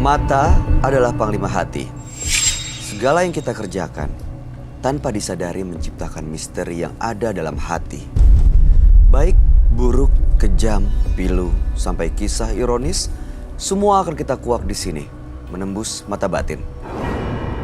Mata adalah panglima hati. Segala yang kita kerjakan tanpa disadari menciptakan misteri yang ada dalam hati. Baik, buruk, kejam, pilu, sampai kisah ironis, semua akan kita kuak di sini, menembus mata batin.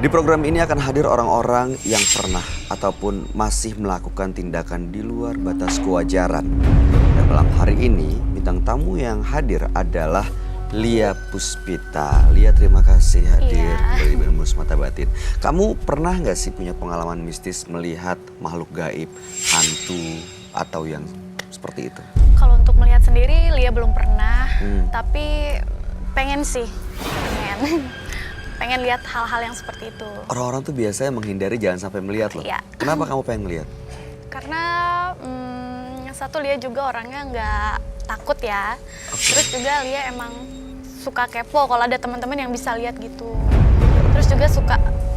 Di program ini akan hadir orang-orang yang pernah ataupun masih melakukan tindakan di luar batas kewajaran. Dan malam hari ini, bintang tamu yang hadir adalah Lia Puspita. Lia, terima kasih hadir dari Menembus Mata Batin. Kamu pernah nggak sih punya pengalaman mistis melihat makhluk gaib, hantu, atau yang seperti itu? Kalau untuk melihat sendiri, Lia belum pernah. Tapi pengen sih, pengen lihat hal-hal yang seperti itu. Orang-orang tuh biasanya menghindari jangan sampai melihat loh. Iya. Kenapa kamu pengen melihat? Karena satu, Lia juga orangnya nggak takut ya. Terus juga Lia emang suka kepo kalau ada teman-teman yang bisa lihat gitu. Terus juga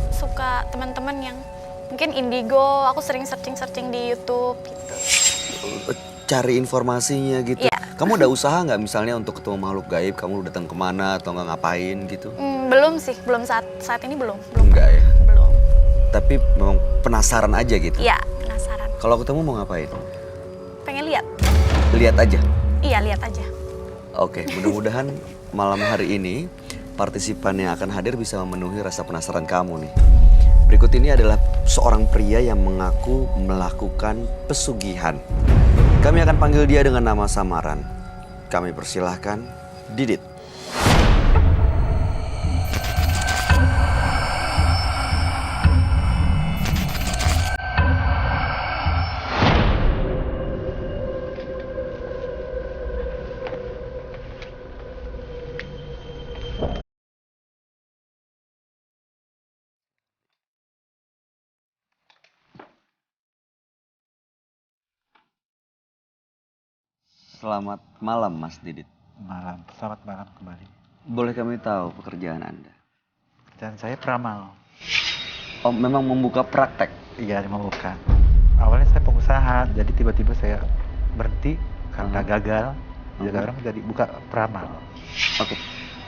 suka teman-teman yang mungkin indigo. Aku sering searching di YouTube gitu. Cari informasinya gitu. Iya. Kamu udah usaha nggak misalnya untuk ketemu makhluk gaib? Kamu datang kemana atau nggak ngapain gitu? Belum sih, belum saat ini belum. Enggak ya? Belum. Tapi memang penasaran aja gitu? Iya, penasaran. Kalau ketemu mau ngapain? Pengen lihat. Lihat aja? Iya, lihat aja. Oke, mudah-mudahan malam hari ini partisipan yang akan hadir bisa memenuhi rasa penasaran kamu nih. Berikut ini adalah seorang pria yang mengaku melakukan pesugihan. Kami akan panggil dia dengan nama samaran. Kami persilahkan Didit. Selamat malam, Mas Didit. Malam, selamat malam kembali. Boleh kami tahu pekerjaan Anda? Dan saya peramal. Oh, memang membuka praktek? Iya, membuka. Awalnya saya pengusaha, jadi tiba-tiba saya berhenti karena gagal. Sekarang jadi buka peramal. Oke.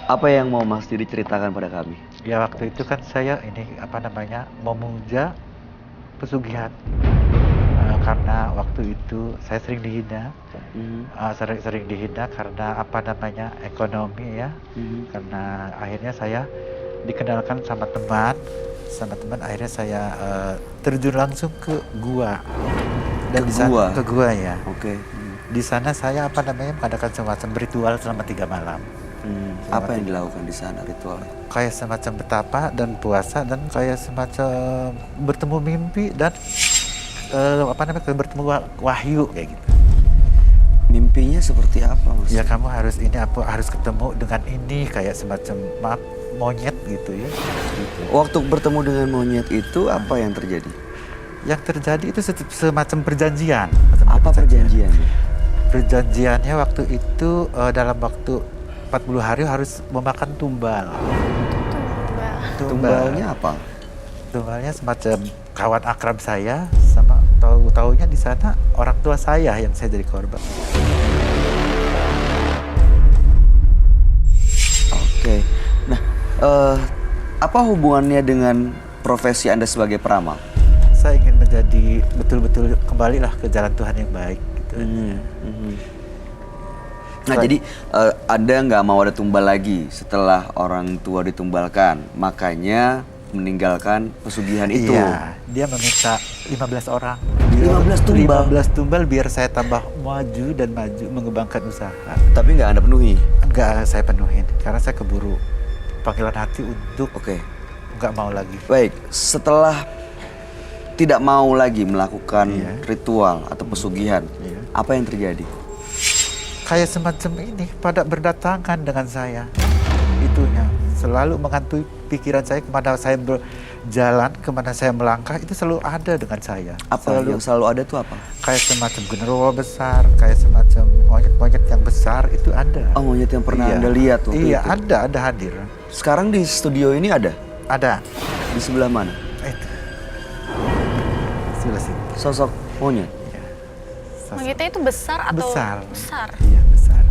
Apa yang mau Mas Didit ceritakan pada kami? Ya waktu itu kan saya memuja pesugihan. Karena waktu itu saya sering dihina, sering dihina karena ekonomi ya. Karena akhirnya saya dikenalkan sama teman, akhirnya saya terjun langsung ke gua. Dan Ke di sana, gua? ke gua ya. Oke. Di sana saya mengadakan semacam ritual selama 3 malam. Apa yang dilakukan di sana ritualnya? Kayak semacam betapa dan puasa dan kayak semacam bertemu mimpi dan bertemu wahyu kayak gitu. Mimpinya seperti apa, Mas? Ya kamu harus ketemu dengan ini kayak semacam monyet gitu ya. Gitu. Waktu bertemu dengan monyet itu apa yang terjadi? Yang terjadi itu semacam perjanjian. Apa perjanjiannya? Perjanjiannya waktu itu dalam waktu 40 hari harus memakan tumbal. Tumbalnya apa? Tumbalnya semacam kawan akrab saya sama tahu-taunya di sana orang tua saya yang saya jadi korban. Oke. Nah, apa hubungannya dengan profesi Anda sebagai peramal? Saya ingin menjadi betul-betul kembalilah ke jalan Tuhan yang baik gitu. Nah, jadi Anda nggak mau ada tumbal lagi setelah orang tua ditumbalkan, makanya meninggalkan pesugihan itu. Iya, dia meminta 15 orang. 15 tumbal? 15 tumbal biar saya tambah maju mengembangkan usaha. Tapi nggak Anda penuhi? Enggak saya penuhin, karena saya keburu panggilan hati untuk nggak mau lagi. Baik, setelah tidak mau lagi melakukan ritual atau pesugihan, apa yang terjadi? Kayak semacam ini, pada berdatangan dengan saya. Itunya, selalu menghantui pikiran saya kemana saya berjalan, kemana saya melangkah, itu selalu ada dengan saya. Apa yang selalu ada tuh apa? Kayak semacam genderuwo besar, kayak semacam monyet-monyet yang besar, itu ada. Oh, monyet yang pernah Anda lihat waktu iya, itu? Iya, ada hadir. Sekarang di studio ini ada? Ada. Di sebelah mana? Itu. Sebelah sini. Sosok monyet? Iya. Monyetnya itu besar atau? Besar. Besar. Iya, besar.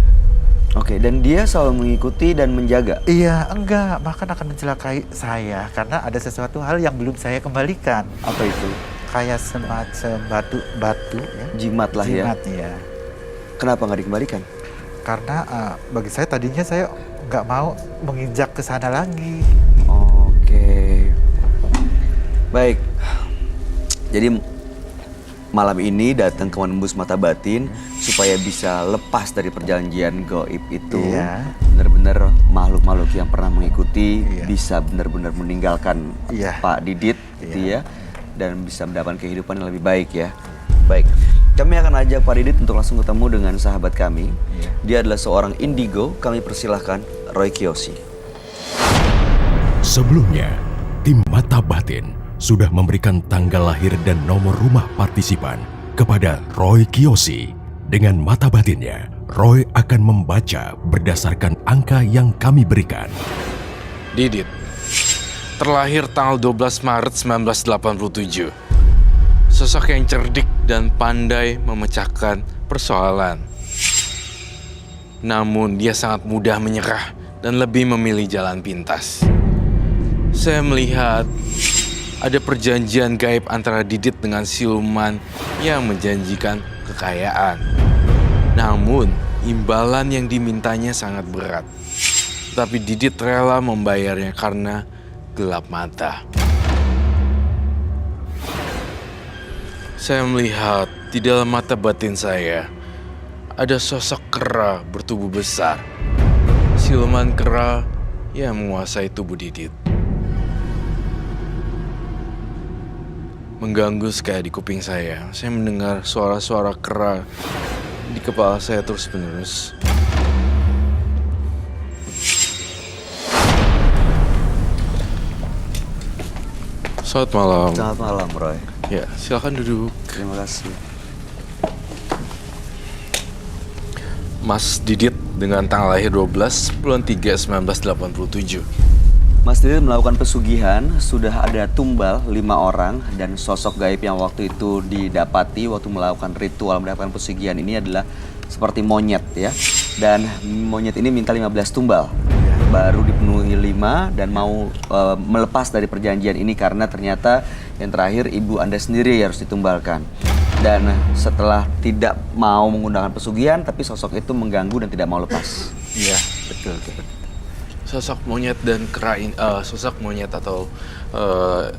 Oke, dan dia selalu mengikuti dan menjaga. Iya, enggak, bahkan akan mencelakai saya karena ada sesuatu hal yang belum saya kembalikan. Apa itu? Kayak semacam batu ya. Jimat lah ya. Jimat ya. Kenapa nggak dikembalikan? Karena bagi saya tadinya saya nggak mau menginjak ke sana lagi. Oke. Baik. Jadi malam ini datang ke menembus mata batin supaya bisa lepas dari perjanjian gaib itu. Iya. Benar-benar makhluk-makhluk yang pernah mengikuti Iya. bisa benar-benar meninggalkan Iya. Pak Didit gitu Iya. ya, dan bisa mendapatkan kehidupan yang lebih baik ya. Baik. Kami akan ajak Pak Didit untuk langsung ketemu dengan sahabat kami. Iya. Dia adalah seorang indigo. Kami persilahkan Roy Kiyoshi. Sebelumnya, tim Mata Batin sudah memberikan tanggal lahir dan nomor rumah partisipan kepada Roy Kiyoshi. Dengan mata batinnya, Roy akan membaca berdasarkan angka yang kami berikan. Didit, terlahir tanggal 12 Maret 1987. Sosok yang cerdik dan pandai memecahkan persoalan. Namun dia sangat mudah menyerah dan lebih memilih jalan pintas. Saya melihat ada perjanjian gaib antara Didit dengan siluman yang menjanjikan kekayaan. Namun, imbalan yang dimintanya sangat berat. Tapi Didit rela membayarnya karena gelap mata. Saya melihat di dalam mata batin saya ada sosok kera bertubuh besar. Siluman kera yang menguasai tubuh Didit. Mengganggu sekali di kuping saya. Saya mendengar suara-suara kera di kepala saya terus-menerus. Selamat malam. Selamat malam, Roy. Ya, silakan duduk. Terima kasih. Mas Didit dengan tanggal lahir 12 bulan 3 1987. Mas Didit melakukan pesugihan, sudah ada tumbal 5 orang, dan sosok gaib yang waktu itu didapati waktu melakukan ritual mendapatkan pesugihan ini adalah seperti monyet ya. Dan monyet ini minta 15 tumbal. Baru dipenuhi 5 dan mau melepas dari perjanjian ini karena ternyata yang terakhir ibu Anda sendiri harus ditumbalkan. Dan setelah tidak mau menggunakan pesugihan, tapi sosok itu mengganggu dan tidak mau lepas. Iya, betul. Sosok monyet dan kera ini, sosok monyet atau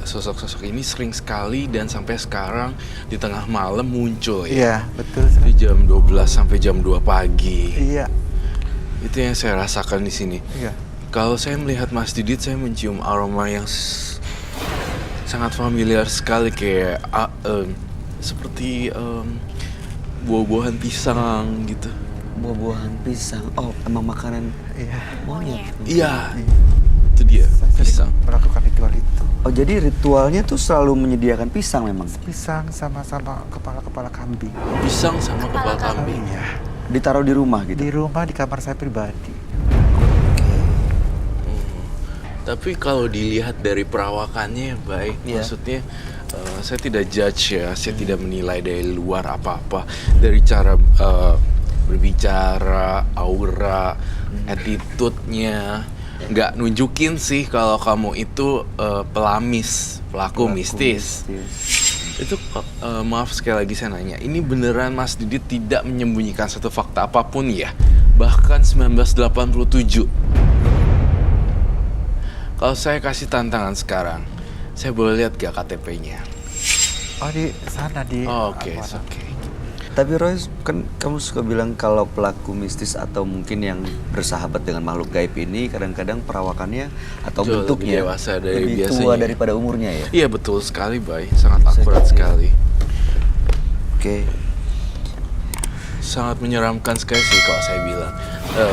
sosok-sosok ini sering sekali dan sampai sekarang di tengah malam muncul ya. Iya, betul. Di jam 12 sampai jam 2 pagi. Iya. Itu yang saya rasakan di sini. Iya. Kalau saya melihat Mas Didit, saya mencium aroma yang sangat familiar sekali, kayak seperti buah-buahan pisang gitu. Buah-buahan pisang. Oh, emang makanan Iya. monyet. Iya, itu dia, Saya sering pisang. melakukan ritual itu. Oh, jadi ritualnya tuh selalu menyediakan pisang memang. Pisang sama-sama kepala kambing. Pisang sama Kepala kepala kambing. Iya. Ditaruh di rumah gitu. Di rumah, di kamar saya pribadi. Tapi kalau dilihat dari perawakannya baik, Iya. maksudnya saya tidak judge ya, saya tidak menilai dari luar apa-apa. Dari cara berbicara, aura, attitude-nya, nggak nunjukin sih kalau kamu itu pelaku mistis. Itu maaf sekali lagi saya nanya, ini beneran Mas Didit tidak menyembunyikan satu fakta apapun ya? Bahkan 1987. Kalau saya kasih tantangan sekarang, saya boleh lihat gak KTP-nya? Oh, di sana di. Oke, apa- oke. Tapi Roy, kan kamu suka bilang kalau pelaku mistis atau mungkin yang bersahabat dengan makhluk gaib ini kadang-kadang perawakannya atau Jauh lebih bentuknya dewasa dari lebih tua biasanya. daripada umurnya ya. Iya betul sekali, Bay. Sangat akurat Bisa jadi. sekali. Oke. Sangat menyeramkan sekali sih kalau saya bilang.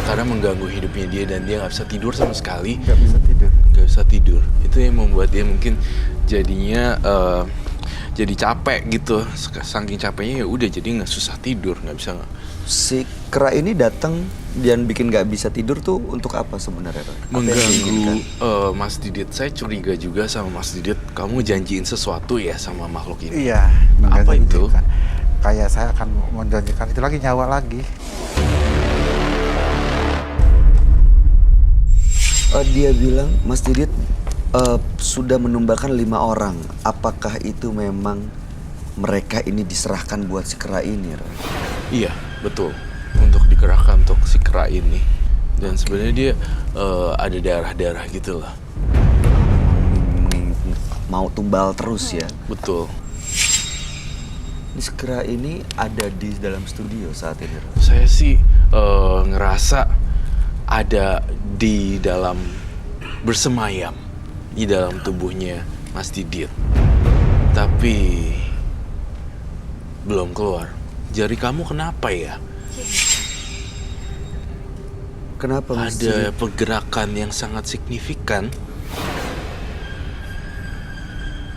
Karena mengganggu hidupnya dia dan dia nggak bisa tidur sama sekali. Nggak bisa tidur. Nggak bisa tidur. Itu yang membuat dia mungkin jadinya jadi capek gitu. Saking capeknya ya udah jadi nggak susah tidur, nggak bisa. Si kera ini datang dan bikin nggak bisa tidur tuh untuk apa sebenarnya, Roy? Apa yang Mengganggu diinginkan? Mas Didit. Saya curiga juga sama Mas Didit. Kamu janjiin sesuatu ya sama makhluk ini? Iya. Apa itu? menjanjikan. Kayak saya akan menjanjikan itu lagi, nyawa lagi. Dia bilang Mas Didit sudah menumbalkan 5 orang. Apakah itu memang mereka ini diserahkan buat si kera ini, Roy? Iya, betul. Untuk dikerahkan untuk si kera ini. Dan sebenarnya dia ada darah-darah gitu lah. Mau tumbal terus ya? Betul. Ini si kera ini ada di dalam studio saat ini, Roy. Saya sih ngerasa ada di dalam bersemayam di dalam tubuhnya Mas Didit. Tapi belum keluar. Jari kamu kenapa ya? Kenapa Mas Ada Didit? pergerakan yang sangat signifikan.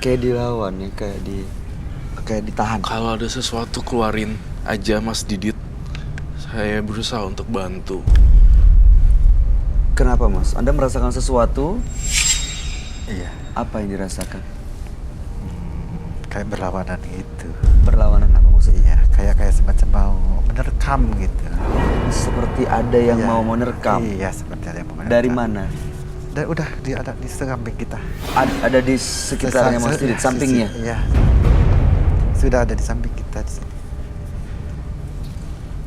Kayak dilawan ya, kayak ditahan. Kalau ada sesuatu keluarin aja Mas Didit. Saya berusaha untuk bantu. Kenapa Mas? Anda merasakan sesuatu? Iya, Apa yang dirasakan? kayak berlawanan gitu. Berlawanan apa maksudnya? Iya, kayak semacam mau menerkam gitu. Seperti ada yang Iya. mau menerkam. Iya, seperti ada yang mau menerkam. Dari mana? Dan udah ada di samping kita. Ada di sekitarnya Mas Didit, sampingnya. Iya. Sudah ada di samping kita di sini.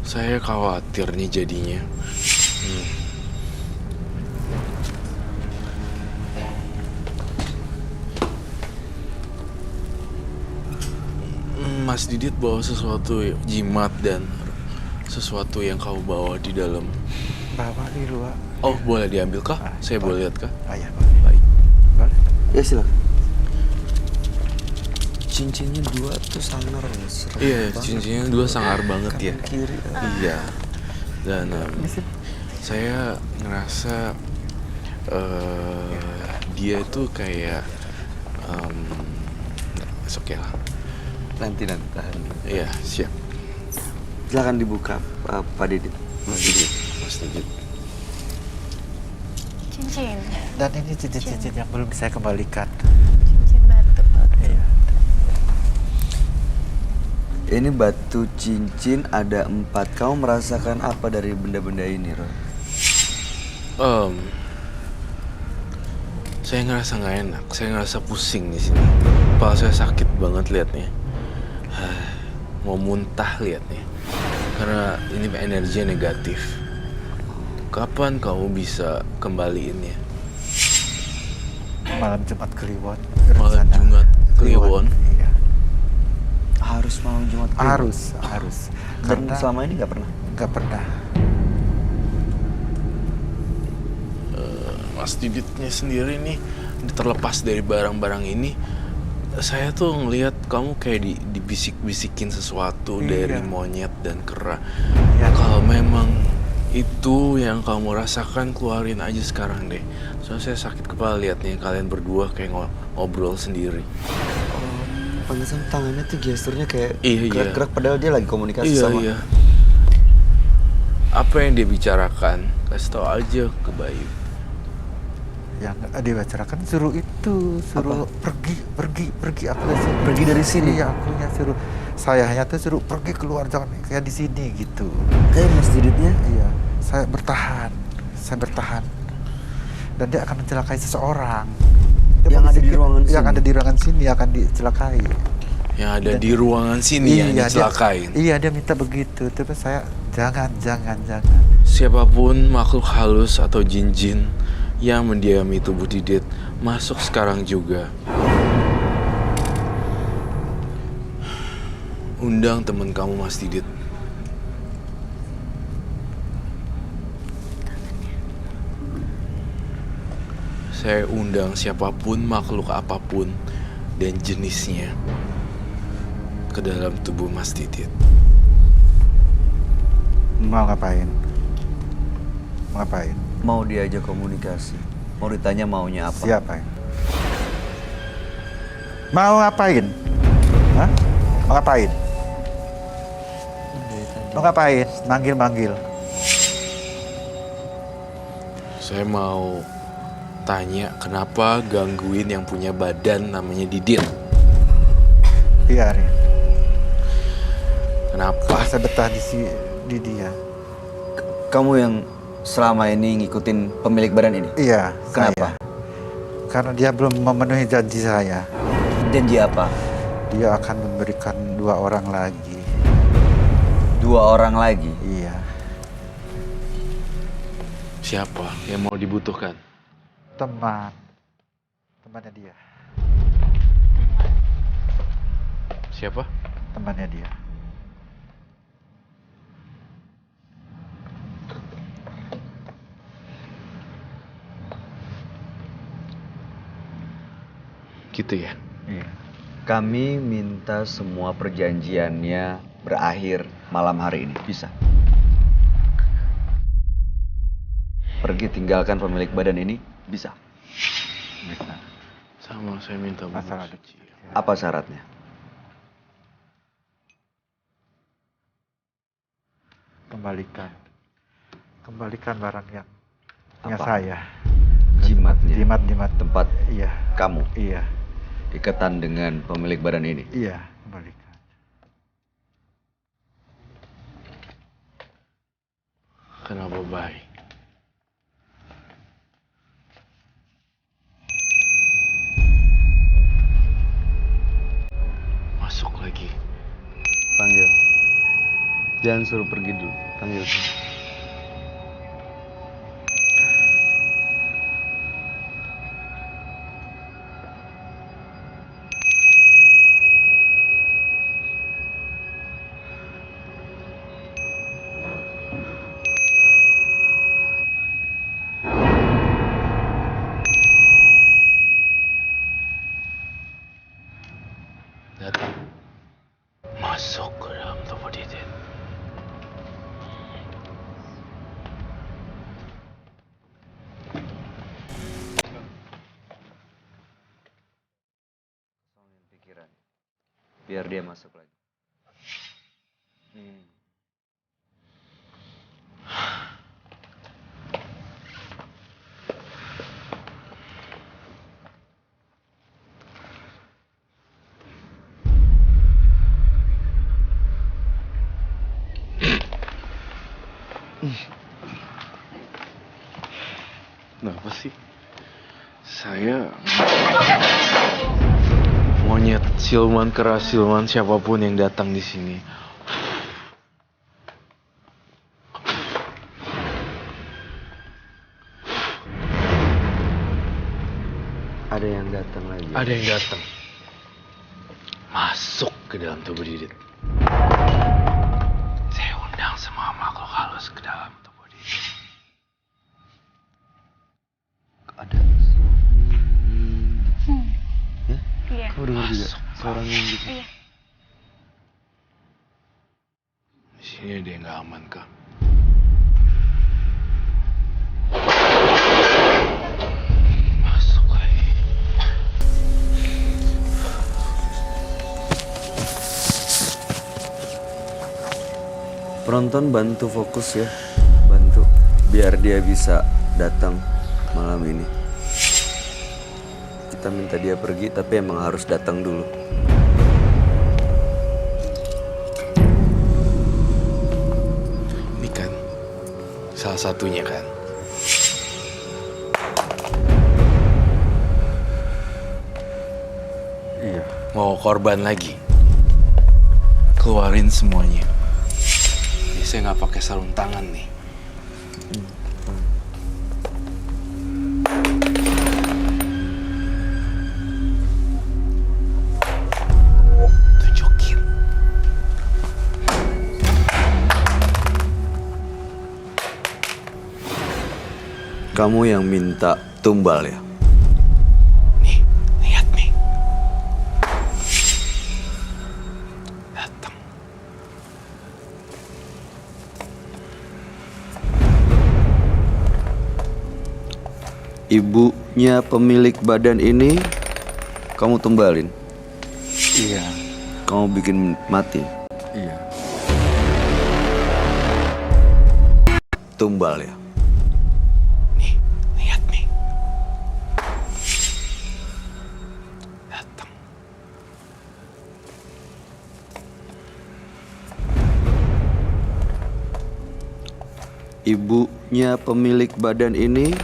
Saya khawatir nih jadinya. Mas Didit bawa sesuatu jimat dan sesuatu yang kau bawa di dalam. Bawa di luar. Oh, boleh diambil kah? Saya boleh lihat kah? Ah, ya, boleh. Baik. Boleh. Ya silakan. Cincinnya 2 tuh sangar loh, serem Iya, banget. cincinnya 2 sangar banget ya. Kanan kiri. Iya. Dan Misi. saya ngerasa dia itu kayak oke lah. Nanti tahan. Iya, siap. Silakan dibuka Pak Didit. Mas Didit. Mas Didit. Cincin. Dan ini cincin-cincin yang belum saya kembalikan. Cincin batu. Iya. Ini batu cincin ada 4. Kamu merasakan apa dari benda-benda ini, Roy? Saya ngerasa nggak enak. Saya ngerasa pusing di sini. Kepala saya sakit banget liatnya. Mau muntah liatnya. Karena ini energinya negatif. Kapan kamu bisa kembaliinnya? Malam Jumat Kliwon. Malam rencana Jumat Kliwon. Iya. Harus malam Jumat Kliwon? Harus. Dan Karena selama ini nggak pernah? nggak pernah. Mas Diditnya sendiri nih, terlepas dari barang-barang ini, saya tuh ngelihat kamu kayak dibisik-bisikin sesuatu dari Iya. monyet dan kera. Iya. Kalau memang itu yang kamu rasakan, keluarin aja sekarang deh. Soalnya saya sakit kepala liatnya kalian berdua kayak ngobrol sendiri. Pantesan tangannya tuh gesturnya kayak Iya, iya. gerak-gerak padahal dia lagi komunikasi Iya, sama. iya. Apa yang dia bicarakan? Kasih tau aja ke Bayu. Yang dibicarakan suruh pergi aku dari sini. Pergi dari sini? Iya, akunya suruh. Saya hanya tuh suruh pergi keluar, jangan kayak di sini gitu. Kayak Mas Diditnya? Iya, saya bertahan. Dan dia akan mencelakai seseorang. Dia Yang ada di membisikin- ruangan Yang sini? ada di ruangan sini akan dicelakai. Yang ada di ruangan sini yang dicelakain. Iya, dia minta begitu. Tapi saya jangan. Siapapun makhluk halus atau jin-jin yang mendiami tubuh Didit, masuk sekarang juga. Undang teman kamu Mas Didit. Saya undang siapapun, makhluk apapun, dan jenisnya ke dalam tubuh Mas Didit. Mau ngapain? Mau diajak komunikasi. Mau ditanya maunya apa? Siapa ya? Mau ngapain? Hah? Mau ngapain? Mau ngapain? Manggil. Saya mau tanya kenapa gangguin yang punya badan namanya Didit? Biarin. Kenapa? Saya betah di dia. Kamu yang selama ini ngikutin pemilik badan ini? Iya, Kenapa? saya. Karena dia belum memenuhi janji saya. Janji apa? Dia akan memberikan 2 orang lagi. 2 orang lagi? Iya. Siapa yang mau dibutuhkan? Temannya dia. Siapa? Temannya dia. Gitu ya? Iya. Kami minta semua perjanjiannya berakhir malam hari ini. Bisa? Pergi tinggalkan pemilik badan ini? Bisa? Bisa. Sama, saya minta bungkus Asal ada suci. Apa syaratnya? Kembalikan barang yang Apa? saya. Jimatnya? Jimat. Tempat Iya. kamu? Iya. Ikatan dengan pemilik badan ini? Iya, kembalikan. Kenapa baik? Masuk lagi. Panggil. Jangan suruh pergi dulu. Panggil. Datang. Masuk ke dalam tubuh Didit. Pikiran. Biar dia masuk lagi. Kenapa sih? Saya monyet siluman keras, siluman siapapun yang datang di sini. Ada yang datang lagi. Ada yang datang. Masuk ke dalam tubuh Didit. Saya undang semua makhluk halus ke dalam tubuh Didit. Ada suami. Ya? Iya. Kamu dengar juga? Masuk. Suara gitu. Iya. Di sini ada yang gak aman kah? Masuk lagi. Penonton bantu fokus ya. Bantu. Biar dia bisa datang malam ini. Kita minta dia pergi tapi emang harus datang dulu. Ini kan salah satunya kan. Iya. Mau korban lagi. Keluarin semuanya. Ini saya nggak pakai sarung tangan nih. Tunjukin. Kamu yang minta tumbal ya? Nih, lihat nih. Datang. Ibunya pemilik badan ini kamu tumbalin. Iya. Kamu bikin mati. Iya. Tumbal ya? Nih, lihat nih. Datang. ibunya pemilik badan ini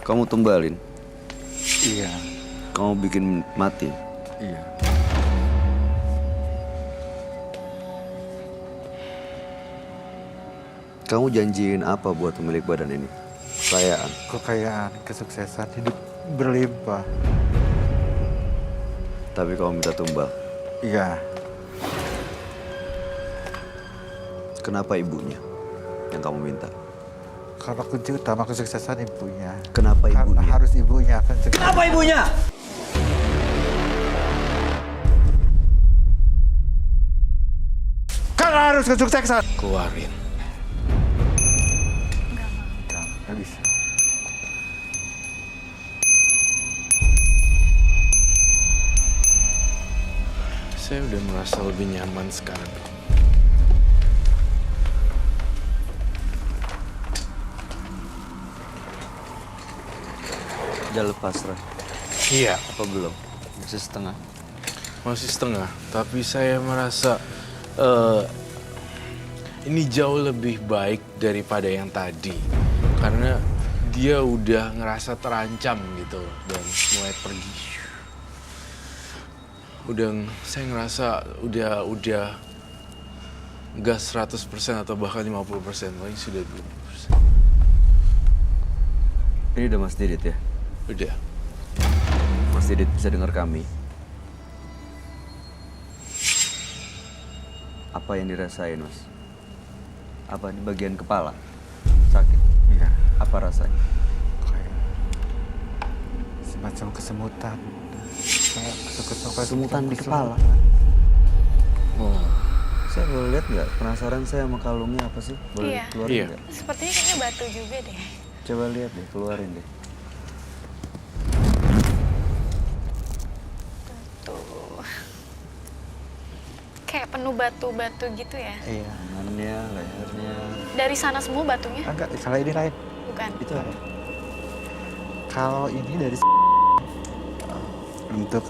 kamu tumbalin? Iya. Kamu bikin mati? Iya. Kamu janjiin apa buat pemilik badan ini? Kekayaan? Kekayaan, kesuksesan, hidup berlimpah. Tapi kamu minta tumbal. Iya. Kenapa ibunya yang kamu minta? Karena kunci utama kesuksesan ibunya. Kenapa Karena ibunya? harus ibunya. Kenapa ibunya? Karena harus kesuksesan. Keluarin. Nggak bisa. Saya udah merasa lebih nyaman sekarang. Udah lepas, Roy. Iya. Apa belum? Masih setengah. Masih setengah, tapi saya merasa ini jauh lebih baik daripada yang tadi. Karena dia udah ngerasa terancam gitu dan mulai pergi. Saya ngerasa udah gas 100% atau bahkan 50%, paling sudah 20%. Ini udah Mas Didit ya? Udah. Mas Didit bisa dengar kami. Apa yang dirasain, Mas? Apa di bagian kepala? Sakit? Iya. Apa rasanya? Kayak semacam kesemutan. Kesemutan di kepala? Oh, saya boleh lihat nggak? Penasaran saya sama kalungnya apa sih? Boleh Iya. keluarin Iya. nggak? Sepertinya kayaknya batu juga deh. Coba lihat deh, keluarin deh. Tuh. Kayak penuh batu-batu gitu ya. Iya. Tangannya, lehernya. Dari sana semua batunya? Enggak, kalau ini lain. Bukan. Itu apa? Kalau ini dari untuk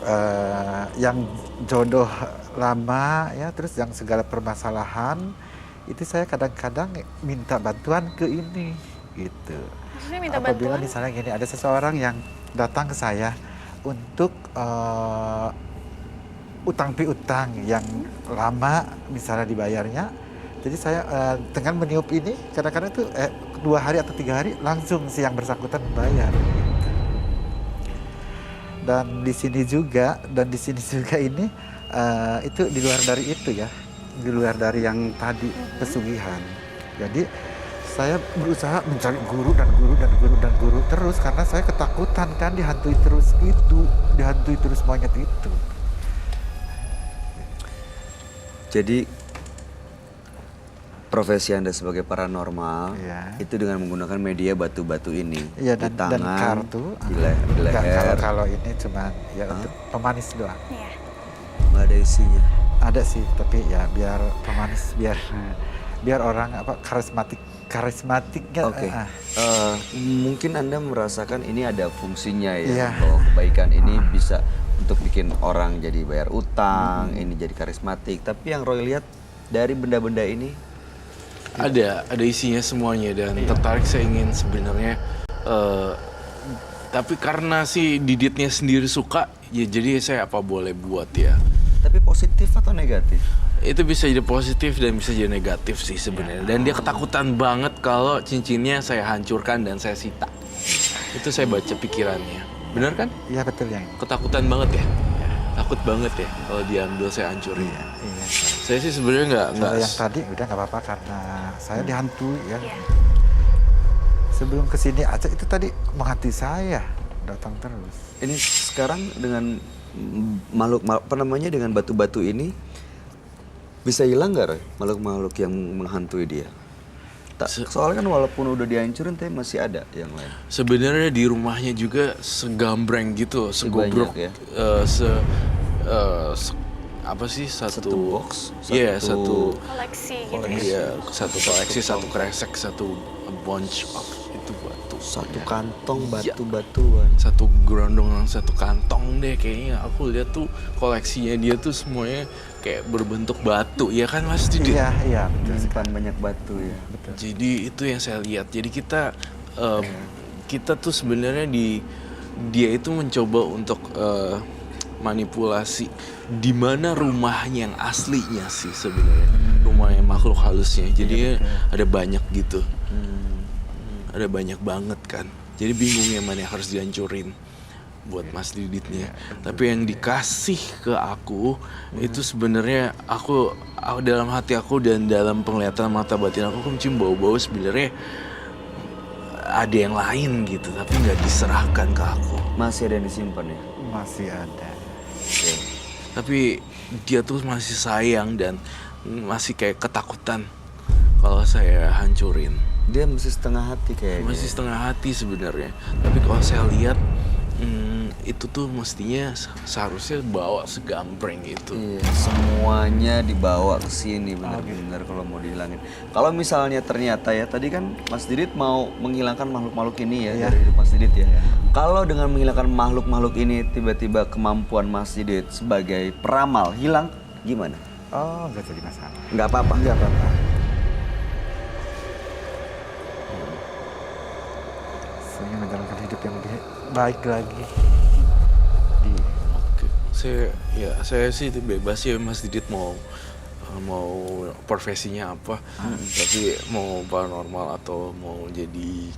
yang jodoh lama ya, terus yang segala permasalahan itu saya kadang-kadang minta bantuan ke ini gitu. Maksudnya minta Apabila bantuan? misalnya gini, ada seseorang yang datang ke saya untuk utang piutang yang lama misalnya dibayarnya, jadi saya dengan meniup ini kadang-kadang itu 2 hari atau 3 hari langsung si yang bersangkutan membayar. Dan di sini juga ini itu di luar dari itu ya, di luar dari yang tadi pesugihan. Jadi saya berusaha mencari guru terus karena saya ketakutan kan dihantui terus monyet itu. Jadi profesi Anda sebagai paranormal Iya. itu dengan menggunakan media batu-batu ini Iya, di dan tangan, kartu. di Enggak, leher, kalau ini cuma ya untuk pemanis doang. Iya. nggak ada isinya. Ada sih, tapi ya biar pemanis, biar orang apa karismatiknya. Oke. Mungkin Anda merasakan ini ada fungsinya ya, Iya. bahwa kebaikan ini bisa untuk bikin orang jadi bayar utang, ini jadi karismatik. Tapi yang Roy lihat dari benda-benda ini Ada isinya semuanya dan tertarik saya ingin sebenarnya tapi karena si Diditnya sendiri suka ya, jadi saya apa boleh buat ya. tapi positif atau negatif? Itu bisa jadi positif dan bisa jadi negatif sih sebenarnya. Dan dia ketakutan banget kalau cincinnya saya hancurkan dan saya sita. Itu saya baca pikirannya. Benar kan? Iya betul yang. Ketakutan banget ya. Takut banget ya kalau diambil saya hancurin. Iya. Saya sih sebenarnya nggak. Kalau yang tadi udah nggak apa-apa karena saya dihantui ya. Iya. Sebelum kesini aja itu tadi menghantui saya, datang terus. Ini sekarang dengan makhluk apa namanya, dengan batu-batu ini bisa hilang nggak, Roy? Makhluk-makhluk yang menghantui dia? Soalnya kan walaupun udah dihancurin tapi masih ada yang lain. Sebenarnya di rumahnya juga segambreng gitu, segobrok ya? Apa sih Satu box, Iya, satu satu Koleksi gitu ya. Iya, satu koleksi, satu kresek, satu bunch of itu batu. Satu kantong Iya. batu-batuan. Satu gerondong, satu kantong deh kayaknya. Aku lihat tuh koleksinya dia tuh semuanya kayak berbentuk batu, ya kan Mas Didit? Iya, iya, betul sekali. Menyimpan banyak batu ya. Betul. Jadi itu yang saya lihat. Jadi kita tuh sebenarnya dia itu mencoba untuk manipulasi di mana rumahnya yang aslinya sih sebenarnya. Rumahnya makhluk halusnya. Jadi ada banyak gitu. Ada banyak banget kan. Jadi bingung yang mana yang harus dihancurin buat Mas Diditnya. Tapi yang dikasih ke aku itu sebenarnya aku dalam hati aku dan dalam penglihatan mata batin aku mencium bau-bau sebenarnya ada yang lain gitu, tapi nggak diserahkan ke aku. Masih ada yang disimpan ya? Masih ada. Oke. Tapi dia tuh masih sayang dan masih kayak ketakutan kalau saya hancurin. Dia masih setengah hati kayaknya. Masih setengah hati sebenarnya. Tapi kalau saya lihat itu tuh mestinya seharusnya bawa segambreng itu. Iya, semuanya dibawa ke sini benar-benar kalau mau dihilangin. Kalau misalnya ternyata ya tadi kan Mas Didit mau menghilangkan makhluk-makhluk ini ya dari hidup Mas Didit ya. Kalau dengan menghilangkan makhluk-makhluk ini tiba-tiba kemampuan Mas Didit sebagai peramal hilang gimana? Oh, nggak jadi masalah. Nggak apa-apa. Nggak apa-apa. Saya menjalankan hidup yang lebih baik lagi. Oke. Saya sih bebas ya Mas Didit mau profesinya apa, tapi mau paranormal atau mau jadi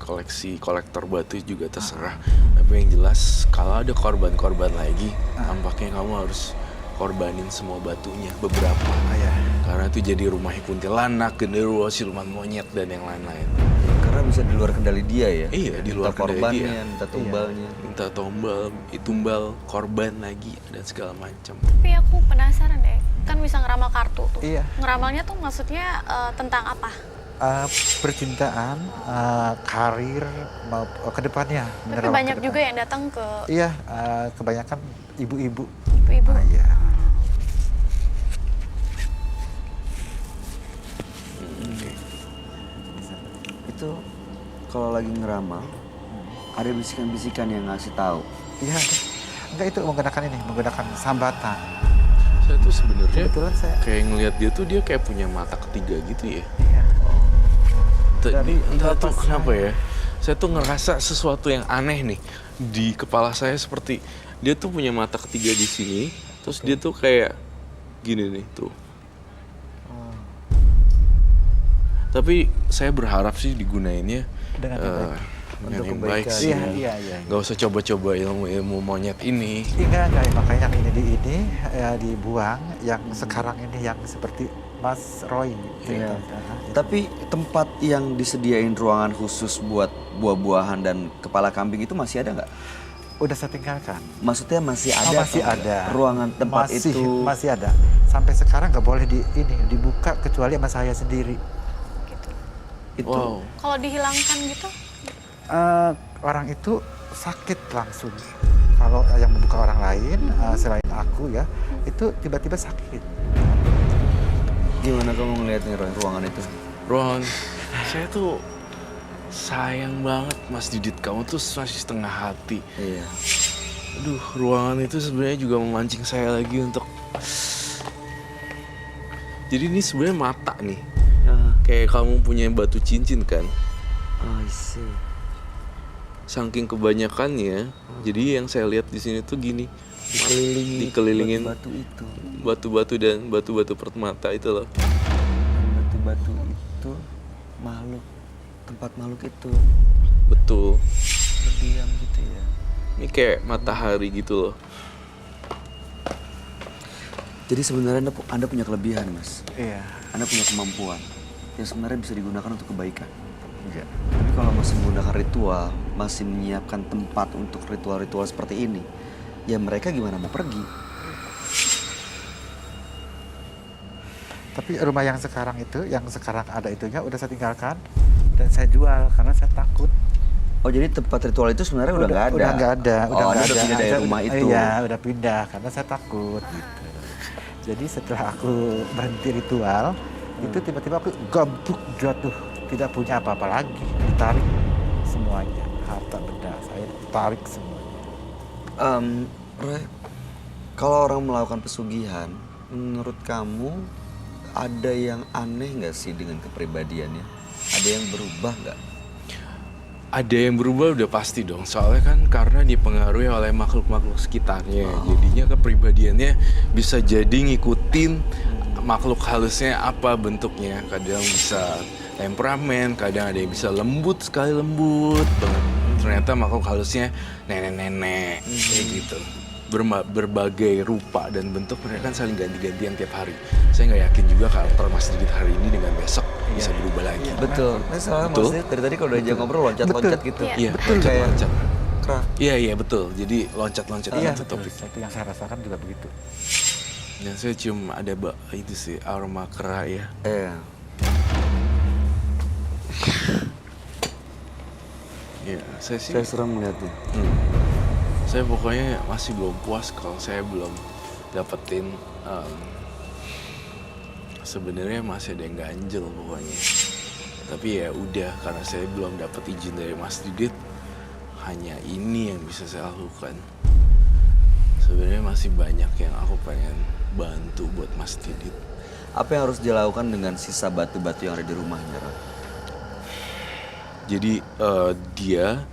kolektor batu juga terserah. Tapi yang jelas kalau ada korban-korban lagi, tampaknya kamu harus korbanin semua batunya beberapa. Ya. Karena itu jadi rumah kuntilanak, genderuwo, siluman monyet dan yang lain-lain. Karena bisa di luar kendali dia ya. Iya, di luar Minta kendali korbannya, dia. minta tumbalnya. Minta tumbal, korban lagi dan segala macam. Tapi aku penasaran deh, kan bisa ngeramal kartu tuh. Iya. Ngeramalnya tuh maksudnya tentang apa? Percintaan, karir, mau ke depannya. Tapi menerawang banyak ke depan. juga yang datang ke Iya, kebanyakan ibu-ibu. ibu-ibu. Iya. Itu kalau lagi ngeramal ada bisikan-bisikan yang ngasih tahu. Iya, ada. Enggak, itu menggunakan sambatan. Saya tuh sebenarnya Kebetulan saya. kayak ngelihat dia tuh dia kayak punya mata ketiga gitu ya. Iya. Entah tuh bapak kenapa ya. Saya tuh ngerasa sesuatu yang aneh nih di kepala saya, seperti dia tuh punya mata ketiga di sini, terus dia tuh kayak gini nih tuh. Tapi saya berharap sih digunainnya Dengan yang baik. dengan Untuk yang baik kebaikan. sih. Iya. Gak usah coba-coba ilmu monyet ini. Enggak, makanya yang ini dibuang, yang sekarang ini yang seperti Mas Roy. Iya. Itu. Tapi tempat yang disediain ruangan khusus buat buah-buahan dan kepala kambing itu masih ada nggak? Udah saya tinggalkan. Maksudnya masih ada? Masih atau ada. nggak? Ruangan tempat masih, itu. masih ada. Sampai sekarang nggak boleh dibuka kecuali sama saya sendiri. Itu. Wow. Kalau dihilangkan gitu, Orang itu sakit langsung. Kalau yang membuka orang lain selain aku ya, itu tiba-tiba sakit. Gimana kamu ngelihatnya Roy, ruangan itu? Ron, saya tuh sayang banget Mas Didit, kamu tuh masih setengah hati. Iya. Aduh, ruangan itu sebenarnya juga memancing saya lagi untuk. Jadi ini sebenarnya mata nih. Kayak kamu punya batu cincin kan? I see. Saking kebanyakannya, jadi yang saya lihat di sini tuh gini, dikelilingin batu itu. batu-batu dan batu-batu permata itu loh. Batu-batu itu makhluk, tempat makhluk itu Betul. berdiam gitu ya. Ini kayak matahari gitu loh. Jadi sebenarnya Anda punya kelebihan, Mas. Iya. Anda punya kemampuan yang sebenarnya bisa digunakan untuk kebaikan. Iya. Tapi kalau masih menggunakan ritual, masih menyiapkan tempat untuk ritual-ritual seperti ini, ya mereka gimana mau pergi? Tapi rumah yang sekarang ada itunya udah saya tinggalkan dan saya jual karena saya takut. Oh, jadi tempat ritual itu sebenarnya udah nggak ada? Udah nggak ada. Oh, Anda udah pindah dari Saya rumah itu? Iya, udah pindah karena saya takut gitu. Jadi setelah aku berhenti ritual, itu tiba-tiba aku gabuk jatuh, tidak punya apa-apa lagi, ditarik semuanya, harta benda saya tarik semuanya. Roy, kalau orang melakukan pesugihan, menurut kamu ada yang aneh nggak sih dengan kepribadiannya? Ada yang berubah nggak? Ada yang berubah udah pasti dong, soalnya kan karena dipengaruhi oleh makhluk-makhluk sekitarnya. Jadinya kepribadiannya bisa jadi ngikutin makhluk halusnya apa bentuknya. Kadang bisa temperamen, kadang ada yang bisa lembut sekali, lembut banget. Ternyata makhluk halusnya nenek-nenek kayak gitu. Berbagai rupa dan bentuk, mereka kan saling ganti-gantian tiap hari. Saya nggak yakin juga karakter Mas Didit hari ini dengan besok bisa berubah lagi. Betul. Nah, soalnya Betul. maksudnya dari tadi kalau udah aja ngobrol loncat-loncat gitu. Iya, Betul kayak loncat. Kera. Iya betul. Jadi loncat-loncat Iya, itu topik. itu yang saya rasakan juga begitu. Dan saya cium ada itu sih aroma kera ya. Iya, saya sih. Saya serem melihatnya. Saya pokoknya masih belum puas kalau saya belum dapetin sebenarnya masih ada yang ganjel pokoknya. Tapi ya udah, karena saya belum dapat izin dari Mas Didit, hanya ini yang bisa saya lakukan. Sebenarnya masih banyak yang aku pengen bantu buat Mas Didit. Apa yang harus dilakukan dengan sisa batu-batu yang ada di rumahnya, Roy? Jadi dia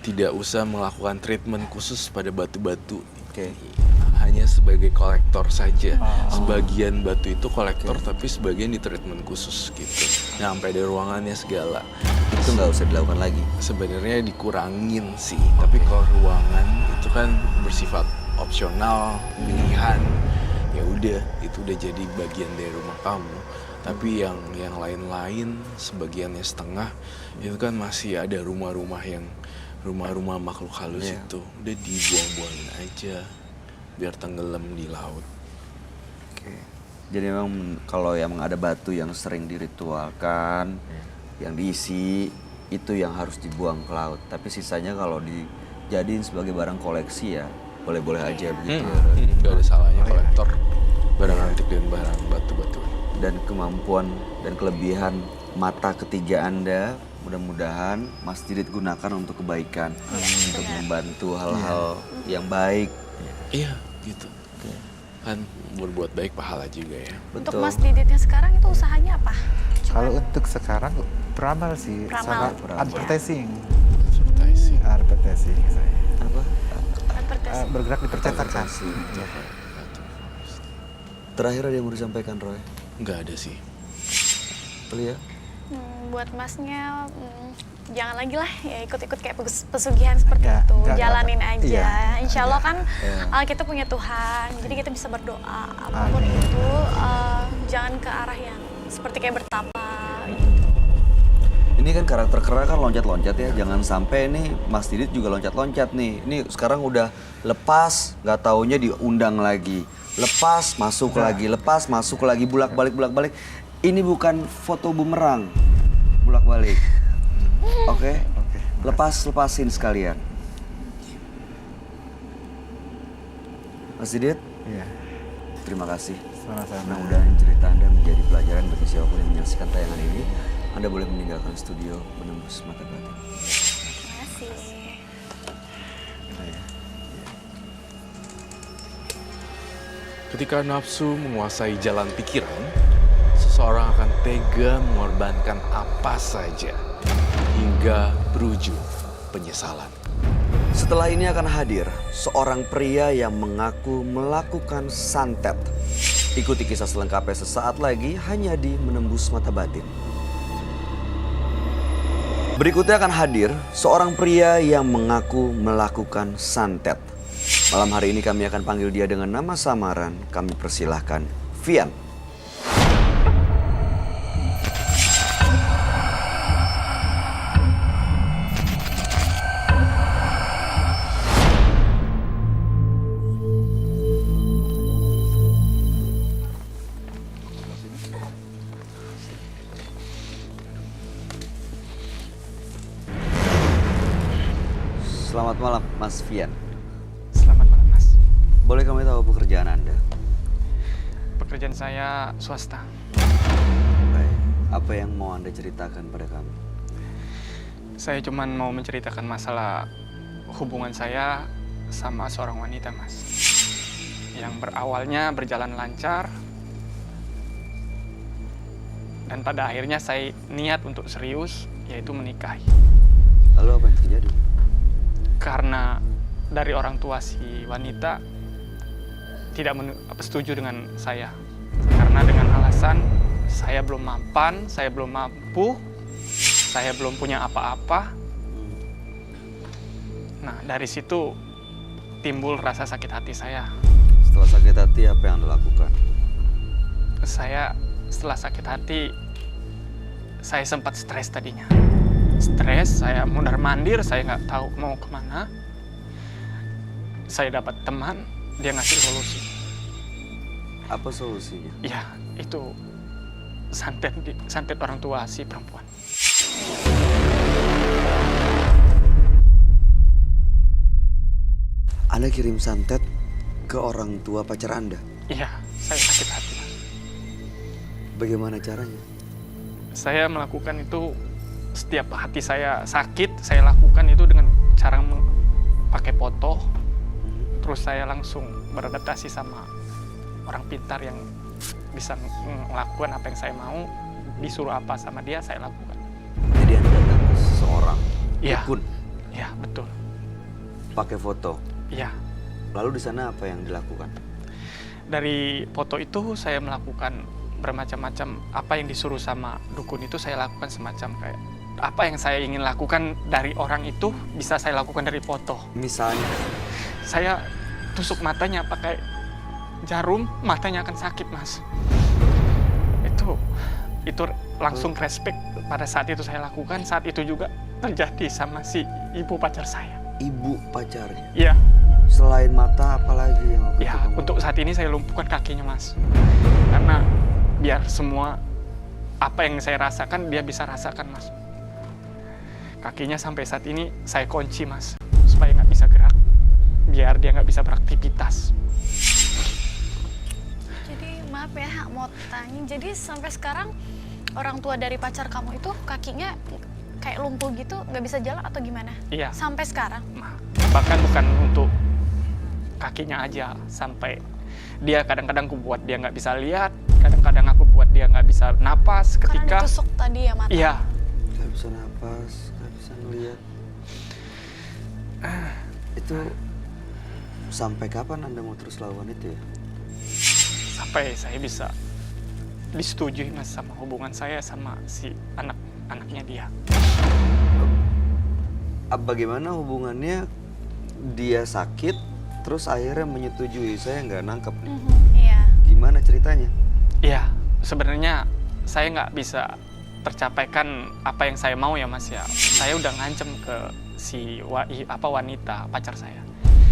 tidak usah melakukan treatment khusus pada batu-batu. Oke. Hanya sebagai kolektor saja. Sebagian batu itu kolektor, tapi sebagian di treatment khusus gitu. Nah, sampai ada ruangannya segala. Itu nggak usah dilakukan lagi. Sebenarnya dikurangin sih, tapi kalau ruangan itu kan bersifat opsional, pilihan. Ya udah, itu udah jadi bagian dari rumah kamu. Tapi yang lain-lain, sebagiannya setengah, itu kan masih ada rumah-rumah makhluk halus itu. Udah dibuang-buangin aja, biar tenggelam di laut. Oke. Jadi memang kalau yang ada batu yang sering diritualkan, yang diisi, itu yang harus dibuang ke laut. Tapi sisanya kalau dijadiin sebagai barang koleksi ya boleh-boleh aja begitu. Gak ada salahnya kolektor barang antik dan barang batu-batu. Dan kemampuan dan kelebihan mata ketiga Anda mudah-mudahan Mas Didit gunakan untuk kebaikan, untuk membantu hal-hal yang baik. Iya gitu. Kan berbuat baik pahala juga ya. Untuk Mas Diditnya sekarang itu usahanya apa? Kalau untuk sekarang peramal sih, Peramal. sama advertising. Advertising. saya. Apa? Advertising. Bergerak di percetakan. Terakhir ada yang mau disampaikan, Roy? Nggak ada sih. Lia? Buat Masnya, jangan lagi lah ya ikut-ikut kayak pesugihan seperti itu. Jalanin aja. Iya, Insya Allah kan kita punya Tuhan, jadi kita bisa berdoa. Apapun itu, jangan ke arah yang seperti kayak bertapa. Ini kan karakter kera kan loncat-loncat ya. Jangan sampai nih Mas Didit juga loncat-loncat nih. Ini sekarang udah lepas, nggak taunya diundang lagi. Lepas, masuk lagi, lepas, masuk lagi, bolak-balik. Ini bukan foto bumerang, bolak-balik. Oke? Lepasin sekalian. Mas Didit, Iya. terima kasih. Sama-sama. Mudah-mudahan cerita Anda menjadi pelajaran bagi siapapun yang menyaksikan tayangan ini. Anda boleh meninggalkan studio menembus mata batin. Terima kasih. Ketika nafsu menguasai jalan pikiran, seseorang akan tega mengorbankan apa saja hingga berujung penyesalan. Setelah ini akan hadir seorang pria yang mengaku melakukan santet. Ikuti kisah selengkapnya sesaat lagi hanya di Menembus Mata Batin. Berikutnya akan hadir seorang pria yang mengaku melakukan santet. Malam hari ini kami akan panggil dia dengan nama samaran. Kami persilahkan Vian. Selamat malam, Mas Vian. Selamat malam, Mas. Boleh kami tahu pekerjaan Anda? Pekerjaan saya swasta. Baik. Apa yang mau Anda ceritakan pada kami? Saya cuman mau menceritakan masalah hubungan saya sama seorang wanita, Mas. Yang berawalnya berjalan lancar. Dan pada akhirnya saya niat untuk serius, yaitu menikahi. Lalu apa yang terjadi? Karena dari orang tua si wanita tidak setuju dengan saya. Karena dengan alasan saya belum mampan, saya belum mampu, saya belum punya apa-apa. Nah, dari situ timbul rasa sakit hati saya. Setelah sakit hati, apa yang Anda lakukan? Saya setelah sakit hati, saya sempat stres tadinya. Stres, saya mundar-mandir, saya nggak tahu mau kemana. Saya dapat teman, dia ngasih solusi. Apa solusinya? Ya, itu santet orang tua si perempuan. Anda kirim santet ke orang tua pacar Anda? Iya, saya sakit hati, Mas. Bagaimana caranya? Saya melakukan itu setiap hati saya sakit, saya lakukan itu dengan cara pakai foto. Terus saya langsung beradaptasi sama orang pintar yang bisa melakukan apa yang saya mau, disuruh apa sama dia, saya lakukan. Jadi Anda datang ke seseorang, Iya. dukun, Iya, betul. pakai foto. Iya. Lalu di sana apa yang dilakukan? Dari foto itu saya melakukan bermacam-macam, apa yang disuruh sama dukun itu saya lakukan semacam kayak apa yang saya ingin lakukan dari orang itu bisa saya lakukan dari foto. Misalnya, Saya tusuk matanya pakai jarum, matanya akan sakit, Mas. Itu langsung respect pada saat itu saya lakukan. Saat itu juga terjadi sama si ibu pacar saya. ibu pacarnya. Iya, Selain mata, apalagi yang waktu itu ya kamu- untuk saat ini saya lumpuhkan kakinya, Mas. Karena biar semua apa yang saya rasakan dia bisa rasakan, Mas. Kakinya sampai saat ini saya kunci, Mas, supaya nggak bisa gerak, biar dia nggak bisa beraktivitas. Jadi maaf ya, mau tanya. Jadi sampai sekarang orang tua dari pacar kamu itu kakinya kayak lumpuh gitu, nggak bisa jalan atau gimana? Iya. Sampai sekarang? Nah, bahkan bukan untuk kakinya aja, sampai dia kadang-kadang aku buat dia nggak bisa lihat, kadang-kadang aku buat dia nggak bisa napas Karena ketika. ditusuk tadi ya mata. Iya, Gak bisa napas, gak bisa ngeliat. Itu sampai kapan Anda mau terus lawan itu ya? sampai saya bisa disetujui, Mas, sama hubungan saya sama si anaknya dia. Bagaimana hubungannya dia sakit, terus akhirnya menyetujui? Saya nggak nangkep nih. Iya. Gimana ceritanya? Iya, sebenarnya saya nggak bisa tercapaikan apa yang saya mau ya, Mas ya. Saya udah ngancem ke si wanita pacar saya.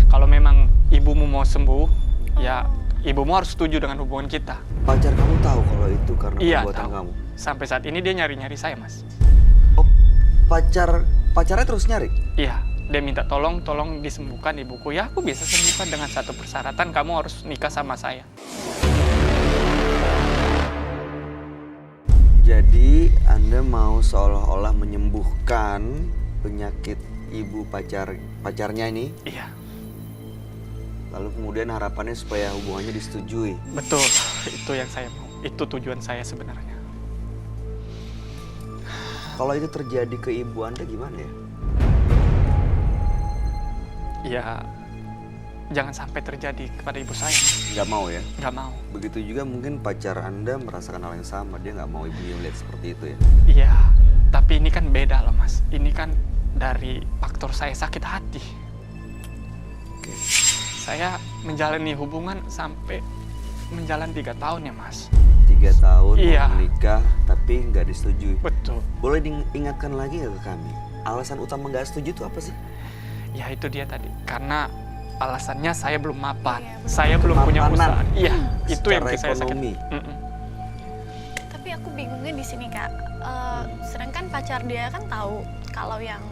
Kalau memang ibumu mau sembuh, ya ibumu harus setuju dengan hubungan kita. Pacar kamu tahu kalau itu karena Iya, perbuatan tahu. kamu? Sampai saat ini dia nyari-nyari saya, Mas. Oh, pacarnya terus nyari? Iya, dia minta tolong disembuhkan ibuku. Ya, aku bisa sembuhkan dengan satu persyaratan, kamu harus nikah sama saya. Jadi Anda mau seolah-olah menyembuhkan penyakit ibu pacarnya ini, Iya, lalu kemudian harapannya supaya hubungannya disetujui. betul. Itu yang saya mau. Itu tujuan saya sebenarnya. Kalau itu terjadi ke ibu Anda gimana ya? Ya, jangan sampai terjadi kepada ibu saya. Nggak mau ya? Nggak mau. Begitu juga mungkin pacar Anda merasakan hal yang sama. Dia nggak mau ibunya melihat seperti itu ya? Iya, tapi ini kan beda loh, Mas. Ini kan dari faktor saya sakit hati. Oke. Saya menjalani hubungan sampai menjalani 3 tahun ya, Mas. 3 tahun Iya. mau menikah tapi nggak disetujui. Betul. Boleh diingatkan lagi nggak ke kami? Alasan utama nggak setuju itu apa sih? Ya itu dia tadi. Karena alasannya saya belum mapan. Iya, benar. Saya belum punya Kemapanan. usaha. Iya, itu yang Secara bikin saya sakit. ekonomi. Tapi aku bingungnya di sini, Kak. Sedangkan pacar dia kan tahu kalau yang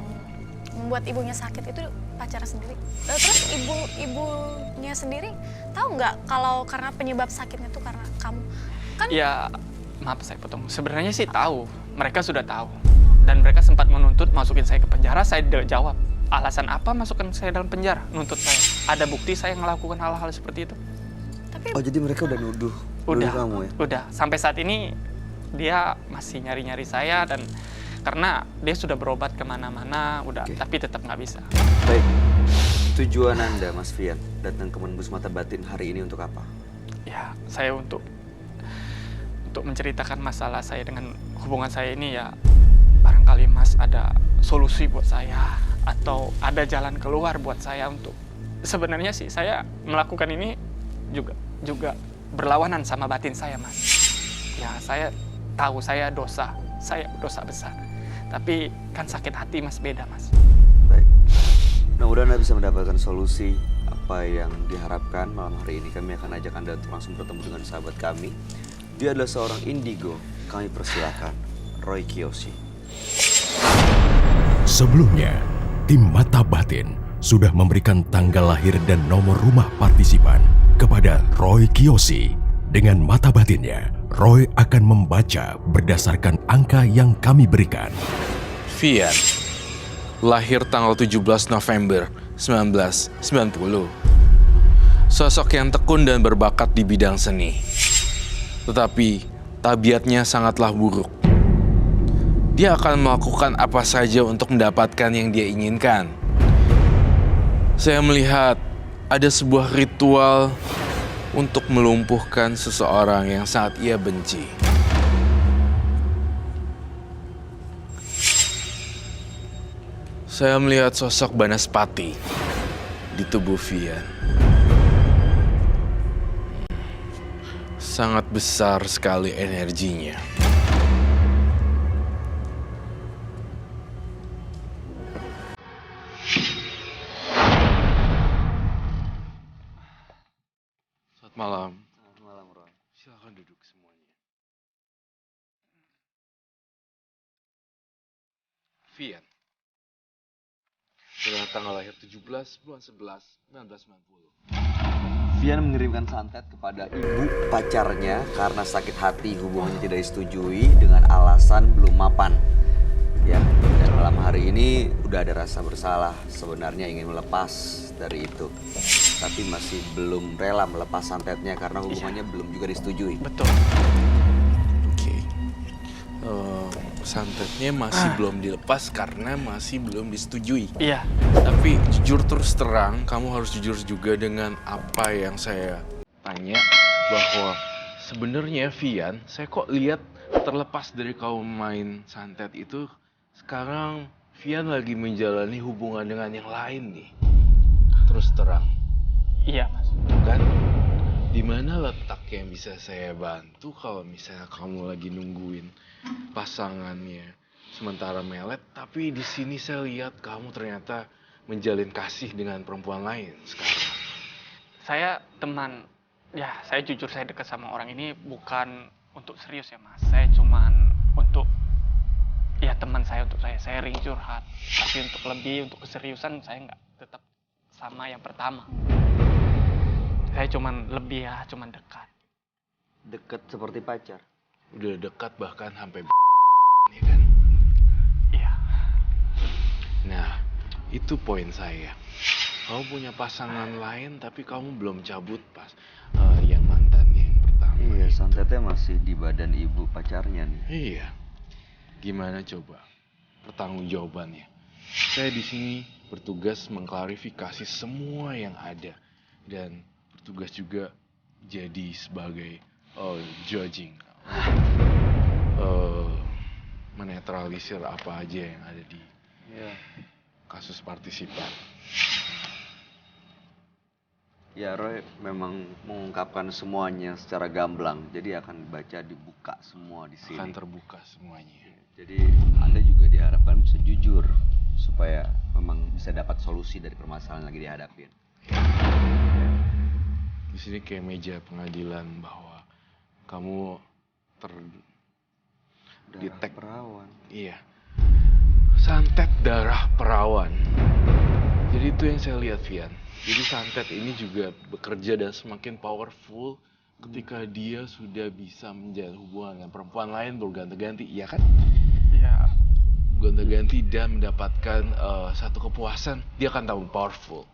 membuat ibunya sakit itu pacarnya sendiri. Terus ibunya sendiri tahu nggak kalau karena penyebab sakitnya itu karena kamu? Kan Ya, maaf saya potong. Sebenarnya sih tahu. Mereka sudah tahu. Dan mereka sempat menuntut masukin saya ke penjara. Saya tidak jawab. Alasan apa masukkan saya dalam penjara? Nuntut saya. Ada bukti saya melakukan hal-hal seperti itu. Tapi Oh, jadi mereka udah nuduh kamu ya? Udah. Sampai saat ini dia masih nyari-nyari saya dan karena dia sudah berobat kemana-mana, udah, Oke. tapi tetap nggak bisa. Baik. Tujuan Anda, Mas Fian, datang ke Menembus Mata Batin hari ini untuk apa? Ya, saya untuk menceritakan masalah saya dengan hubungan saya ini ya, barangkali Mas ada solusi buat saya atau ada jalan keluar buat saya untuk sebenarnya sih saya melakukan ini juga berlawanan sama batin saya, Mas. Ya, saya tahu saya dosa besar. Tapi kan sakit hati Mas, beda Mas. Baik. Mudah-mudahan Anda bisa mendapatkan solusi apa yang diharapkan malam hari ini. Kami akan ajak Anda untuk langsung bertemu dengan sahabat kami. Dia adalah seorang indigo. Kami persilakan Roy Kiyoshi. Sebelumnya, tim Mata Batin sudah memberikan tanggal lahir dan nomor rumah partisipan kepada Roy Kiyoshi. Dengan mata batinnya, Roy akan membaca berdasarkan angka yang kami berikan. Fian, lahir tanggal 17 November 1990. Sosok yang tekun dan berbakat di bidang seni. Tetapi, tabiatnya sangatlah buruk. Dia akan melakukan apa saja untuk mendapatkan yang dia inginkan. Saya melihat ada sebuah ritual untuk melumpuhkan seseorang yang sangat ia benci. Saya melihat sosok Banaspati di tubuh Fian. Sangat besar sekali energinya. Selamat malam. Selamat malam, Roy. Silakan duduk semuanya. Fian. Dengan tanggal lahir 17 bulan 11 1990. Fian mengirimkan santet kepada ibu pacarnya karena sakit hati hubungannya tidak disetujui dengan alasan belum mapan. Ya, dan malam hari ini udah ada rasa bersalah, sebenarnya ingin melepas dari itu. Tapi masih belum rela melepas santetnya karena hubungannya belum juga disetujui. Betul. Oke. Santetnya masih belum dilepas karena masih belum disetujui. Iya. Tapi jujur terus terang, kamu harus jujur juga dengan apa yang saya tanya, bahwa sebenarnya Fian, saya kok lihat terlepas dari kau main santet itu, sekarang Fian lagi menjalani hubungan dengan yang lain nih. Terus terang, Iya, Mas. kan? Di mana letak yang bisa saya bantu kalau misalnya kamu lagi nungguin pasangannya sementara melet, tapi di sini saya lihat kamu ternyata menjalin kasih dengan perempuan lain sekarang. Saya teman, ya saya jujur saya dekat sama orang ini bukan untuk serius ya Mas. Saya cuman untuk, ya teman saya untuk saya sharing curhat. Tapi untuk lebih, untuk keseriusan saya nggak tetap sama yang pertama. Saya cuman lebih ya, cuman dekat. Deket seperti pacar. Udah dekat bahkan sampai ya kan? Iya. Nah, itu poin saya. Kamu punya pasangan lain tapi kamu belum cabut pas yang mantan yang pertama. Iya, santetnya masih di badan ibu pacarnya nih. Iya. Gimana coba pertanggungjawabannya? Saya di sini bertugas mengklarifikasi semua yang ada dan bertugas juga jadi sebagai judging, menetralisir apa aja yang ada di kasus partisipan. Ya, Roy memang mengungkapkan semuanya secara gamblang, jadi akan dibuka semua di sini. Akan terbuka semuanya. Jadi Anda juga diharapkan bisa jujur supaya memang bisa dapat solusi dari permasalahan yang lagi dihadapin. Di sini kayak meja pengadilan bahwa kamu Darah perawan. Iya. Santet darah perawan. Jadi itu yang saya lihat, Fian. Jadi santet ini juga bekerja dan semakin powerful ketika dia sudah bisa menjalin hubungan dengan perempuan lain berganti-ganti, iya kan? Iya. gonta-ganti dan mendapatkan satu kepuasan, dia akan tambah powerful.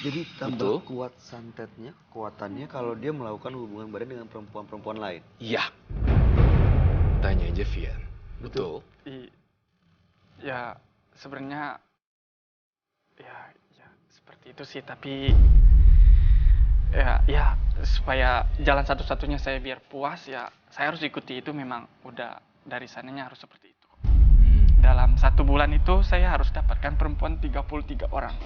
Jadi tambah Betul. kuat santetnya, kekuatannya kalau dia melakukan hubungan badan dengan perempuan-perempuan lain. Iya. Tanya aja Vian. Betul. Ya sebenarnya ya seperti itu sih, tapi ya supaya jalan satu-satunya saya biar puas ya saya harus ikuti itu, memang udah dari sananya harus seperti itu. Dalam 1 bulan itu saya harus dapatkan perempuan 33 orang.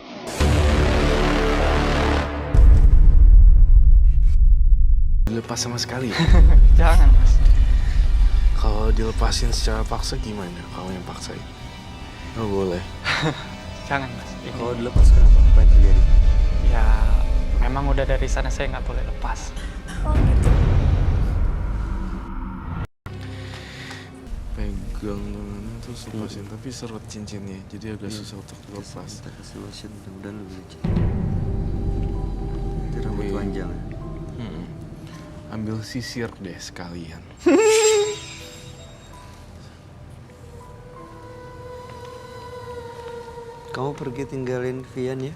Dilepas sama sekali. Jangan mas. Kalau dilepasin secara paksa gimana? Kamu yang paksain? Oh boleh. Jangan mas. Ini, Kalau dilepas kenapa? Apa yang terjadi? ya memang udah dari sana saya nggak boleh lepas. Oh gitu. Pegang tangannya terus lepasin, tapi seret cincinnya, jadi agak susah untuk dilepas. Kita kasih lotion, mudah-mudahan lebih licin. Itu rambut Iya. panjang ya? Ambil sisir deh sekalian. Kamu pergi tinggalin Vian ya?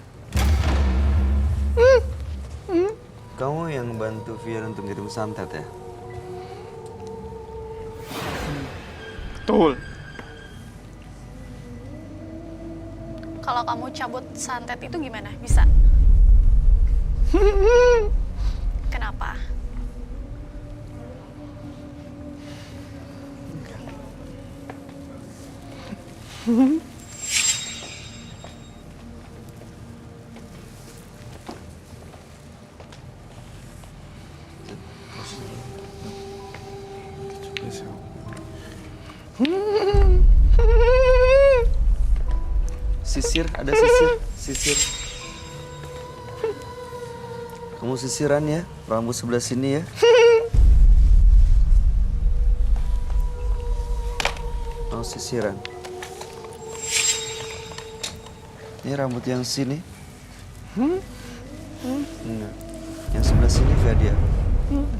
Kamu yang bantu Vian untuk ngirim santet ya? Betul. Kalau kamu cabut santet itu gimana? Bisa? Kenapa? Coba sih. Sisir, ada sisir, sisir. Kamu sisiran ya, rambut sebelah sini ya. Kamu sisiran. Ini rambut yang sini. Enggak. Yang sebelah sini gak dia.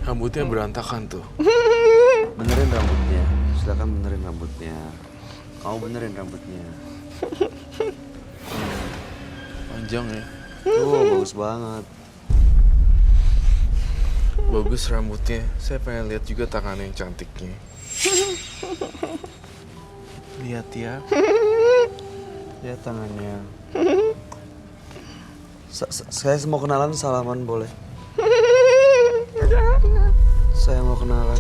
Rambutnya berantakan tuh. Benerin rambutnya. Silakan benerin rambutnya. Kamu benerin rambutnya. Panjang ya. Oh, bagus banget. Bagus rambutnya. Saya pengen lihat juga tangan yang cantiknya. Lihat ya. Lihat tangannya. Saya mau kenalan, salaman boleh? Saya mau kenalan.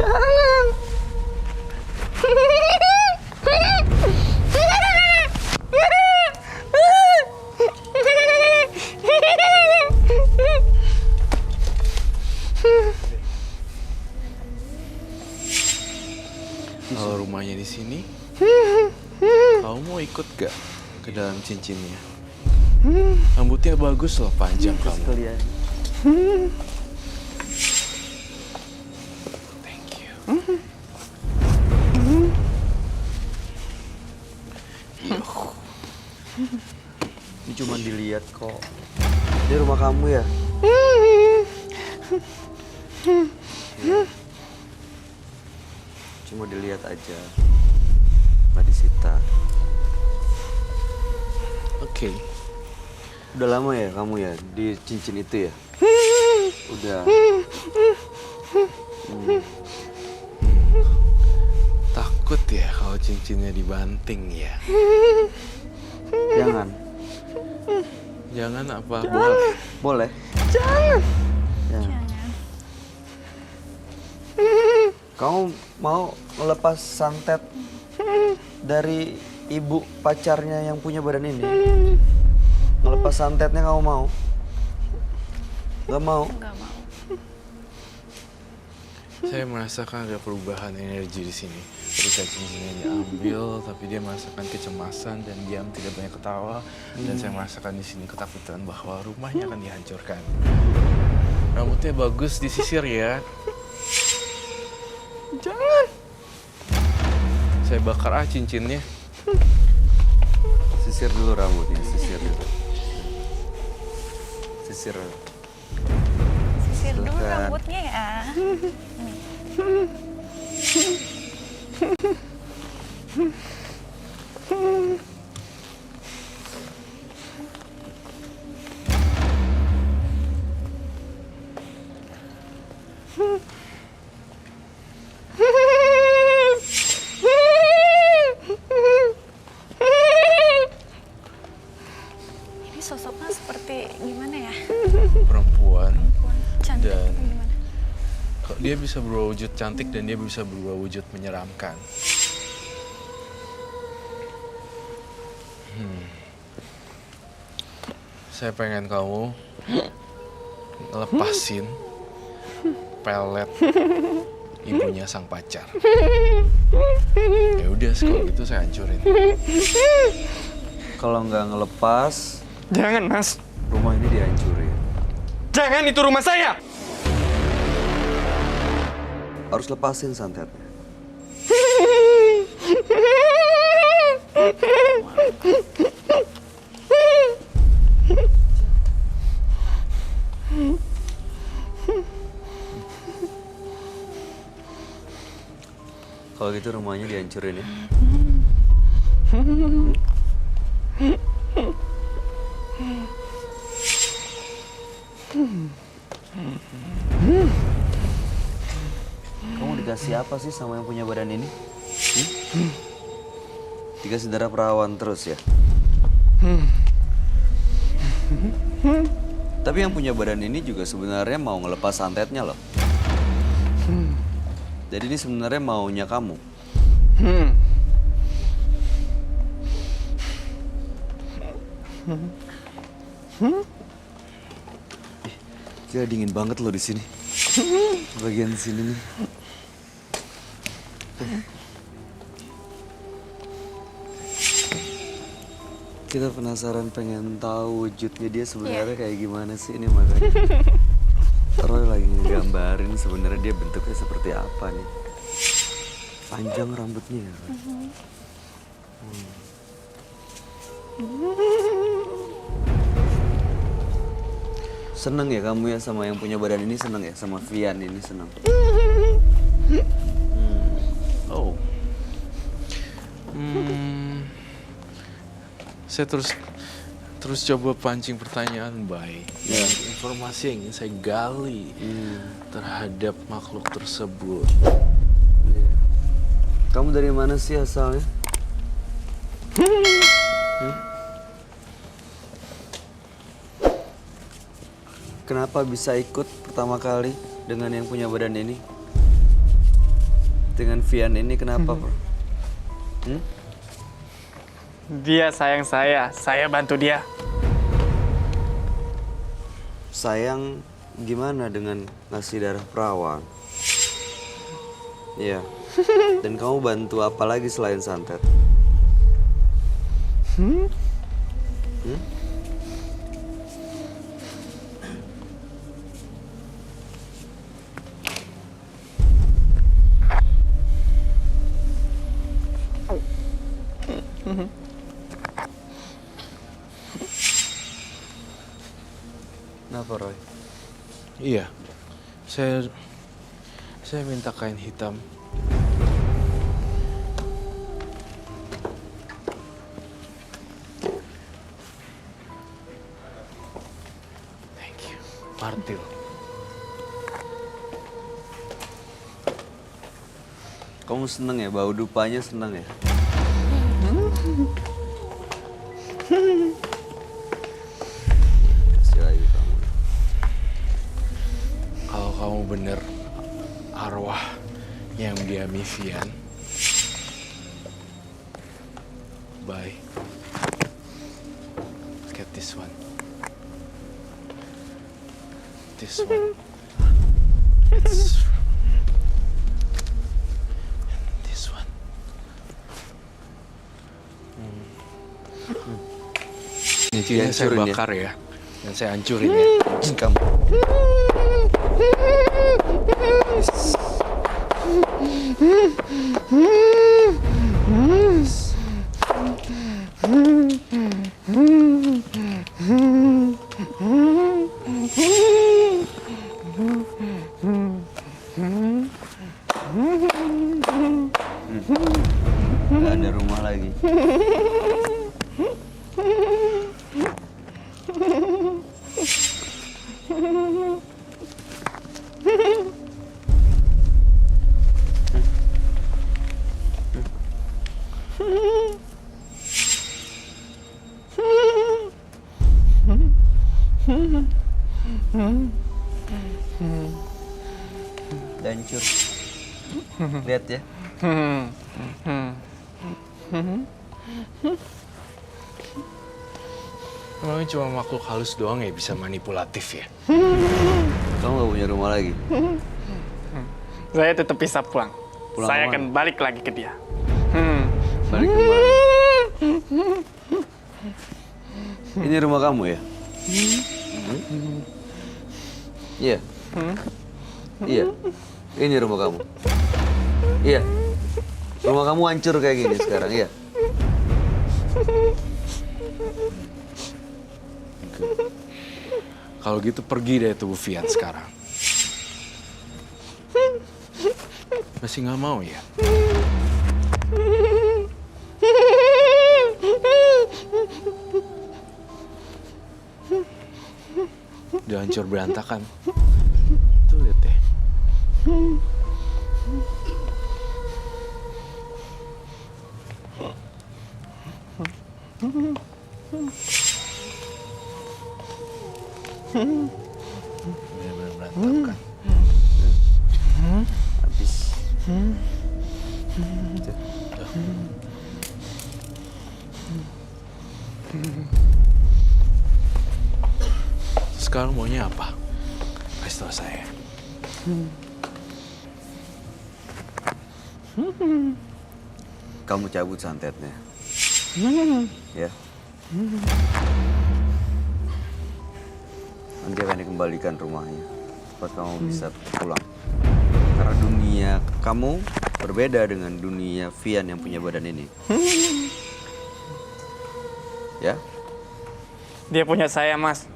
Kalau rumahnya di sini, kamu mau ikut gak ke dalam cincinnya? Rambutnya bagus loh, panjang kamu. Sekalian. Thank you. Ini cuma dilihat kok. Ini rumah kamu ya? Iya. Cuma dilihat aja. Nggak disita. Oke. Udah lama ya kamu ya di cincin itu ya? Udah. Takut ya kalau cincinnya dibanting ya? Jangan. Jangan apa? Boleh. Boleh? Jangan. Kamu mau ngelepas santet dari ibu pacarnya yang punya badan ini? Ngelepas santetnya kamu mau? Gak mau? Enggak mau. Saya merasakan ada perubahan energi di sini. Ketika cincinnya diambil, tapi dia merasakan kecemasan dan diam, tidak banyak ketawa. Dan saya merasakan di sini ketakutan bahwa rumahnya akan dihancurkan. Rambutnya bagus disisir ya. Jangan. Saya bakar cincinnya. Sisir dulu rambutnya, sisir dulu. Sisir. Sisir dulu Silakan. rambutnya ya. Ini. Ini sosoknya seperti gimana ya? Perempuan. Cantik Dan- apa gimana? Kok dia bisa berubah wujud cantik dan dia bisa berubah wujud menyeramkan. Saya pengen kamu ngelepasin pelet ibunya sang pacar. Ya udah, kalau gitu saya hancurin. Kalau nggak ngelepas, Jangan, Mas. rumah ini dihancurin. Jangan, itu rumah saya. Harus lepasin santetnya. Kalau gitu rumahnya dihancurin ya. Kamu dikasih apa sih sama yang punya badan ini? Dikasih darah perawan terus ya? Tapi yang punya badan ini juga sebenarnya mau ngelepas santetnya loh. Jadi ini sebenarnya maunya kamu. Gila dingin banget loh di sini. Bagian sini nih. Kita penasaran pengen tahu wujudnya dia sebenarnya kayak gimana sih ini, makanya Roy lagi ngegambarin sebenarnya dia bentuknya seperti apa nih. Panjang rambutnya ya, Roy? Seneng ya kamu ya sama yang punya badan ini, seneng ya sama Vian ini, seneng. Oh. Saya terus coba pancing pertanyaan baik. Ya. Informasi yang ingin saya gali terhadap makhluk tersebut. Iya. Kamu dari mana sih asalnya? Kenapa bisa ikut pertama kali dengan yang punya badan ini? Dengan Vian ini kenapa, Bro? Dia sayang saya bantu dia. Sayang gimana dengan ngasih darah perawan? Iya. Dan kamu bantu apa lagi selain santet? Kenapa, Roy? Iya. Saya minta kain hitam. Thank you. Martil. Kamu seneng ya? Bau dupanya seneng ya? Kasih lagi kamu. Kalau kamu bener arwah yang diami Vian, bye. Look at this one. This one. It's this one. Ini saya Dihancurin ya? bakar ya, dan saya hancurin ya. Kamu. Gak ada rumah lagi. Udah hancur. Lihat ya. Emangnya cuma makhluk halus doang ya bisa manipulatif ya? Kamu gak punya rumah lagi? Saya tetap bisa pulang. Pulang Saya kemana? akan balik lagi ke dia. Balik ke mana? Ini rumah kamu ya? Iya. Iya. Ini rumah kamu. Iya. Rumah kamu hancur kayak gini sekarang, iya. Kalau gitu pergi dari tubuh Fian sekarang. Masih nggak mau ya? Udah hancur berantakan. Tuh lihat deh. Benar-benar berantakan. Habis. Sekarang maunya apa? Kasih tau saya. Kamu cabut santetnya. Ya. Nanti akan dikembalikan rumahnya. Supaya kamu bisa pulang. Karena dunia kamu berbeda dengan dunia Fian yang punya badan ini. Ya? Dia punya saya, Mas.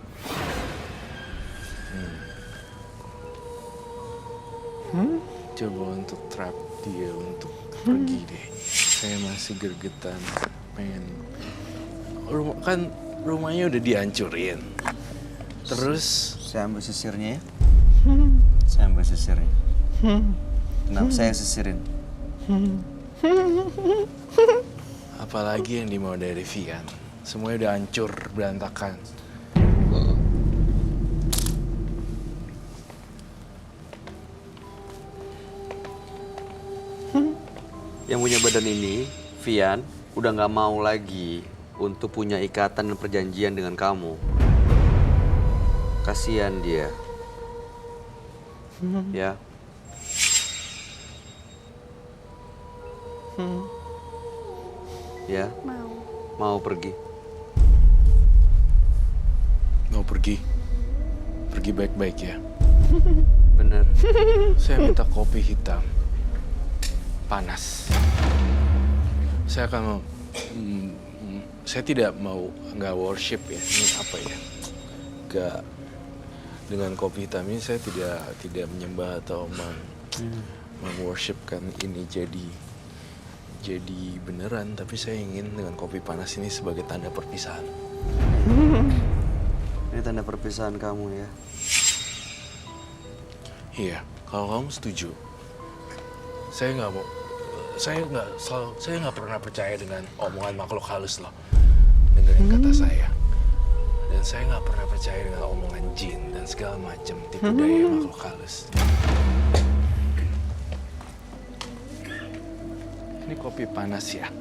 Coba untuk trap dia untuk pergi deh. Saya masih gergetan, pengen. Rumahnya udah dihancurin. Terus Saya ambil sisirnya ya. Saya ambil sisirnya. Kenapa saya sisirin? apalagi yang dimau dari Fian? Semuanya udah hancur, berantakan. Yang punya badan ini, Fian, udah nggak mau lagi untuk punya ikatan dan perjanjian dengan kamu. Kasihan dia. Ya. Ya, Mau. mau pergi. Mau pergi? Pergi baik-baik ya. Bener. Saya minta kopi hitam. Panas. Saya akan saya tidak mau, nggak worship ya. Ini apa ya? Nggak, dengan kopi hitam ini saya tidak menyembah atau memworshipkan ini jadi beneran, tapi saya ingin dengan kopi panas ini sebagai tanda perpisahan. Ini tanda perpisahan kamu ya. Iya, kalau kamu setuju, saya nggak mau. Saya nggak pernah percaya dengan omongan makhluk halus loh. Dengerin kata saya. Dan saya nggak pernah percaya dengan omongan jin dan segala macam tipu daya makhluk halus. Ini kopi panas ya.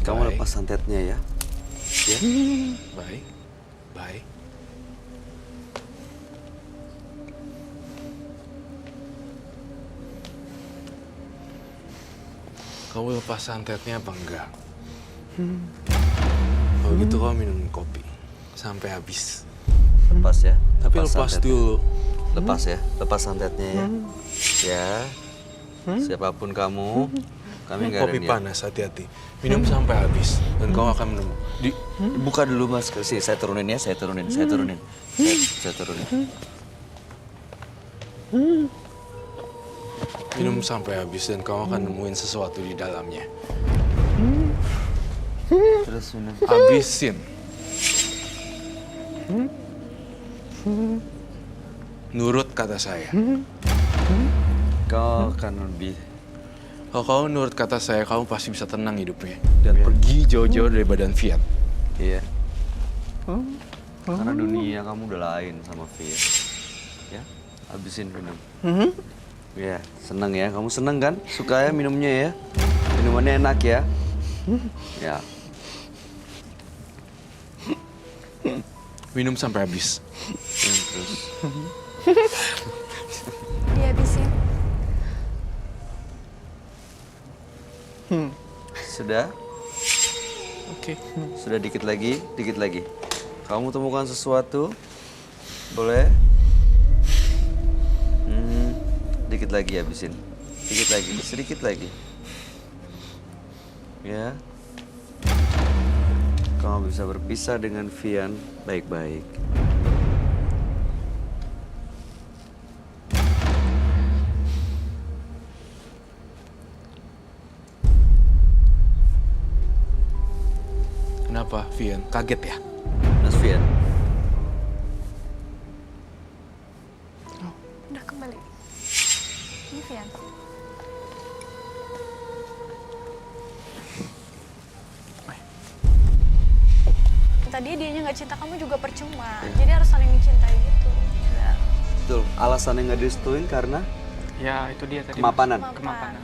Kamu Baik. lepas santetnya ya. Ya. Baik, baik. Kamu lepas santetnya apa enggak? Kalau gitu kamu minum kopi sampai habis. Lepas ya. Tapi lepas santetnya. dulu. Lepas ya. Lepas santetnya ya. Ya. Siapapun kamu, kami nggak ada Kopi niat. panas, hati-hati. Minum sampai habis dan kau akan minum. Buka dulu mas, sih saya turunin ya, saya turunin. Saya turunin. Minum sampai habis dan kau akan nemuin sesuatu di dalamnya. Terus minum. Habisin. Nurut kata saya. Kau akan lebih. Kalau kamu nurut kata saya, kamu pasti bisa tenang hidupnya. Dan pergi jauh-jauh dari badan Fiat. Iya. Karena dunia kamu udah lain sama Fia. Ya, habisin minum. Ya, seneng ya. Kamu seneng kan? Suka ya minumnya ya? Minumannya enak ya? Ya. Minum sampai habis. Terus. Dihabisin. Sudah? Oke. Sudah dikit lagi, dikit lagi. Kamu temukan sesuatu? Boleh? Dikit lagi habisin. Dikit lagi, sedikit lagi. Ya. Kamu bisa berpisah dengan Vian baik-baik. Kenapa, Vian? Kaget ya? Mas Vian, Udah kembali. Ini Vian. Tadi dianya nggak cinta kamu juga percuma. Jadi harus saling mencintai gitu. Ya. betul. Alasannya nggak direstuin karena Ya itu dia tadi. kemapanan. Kemapanan.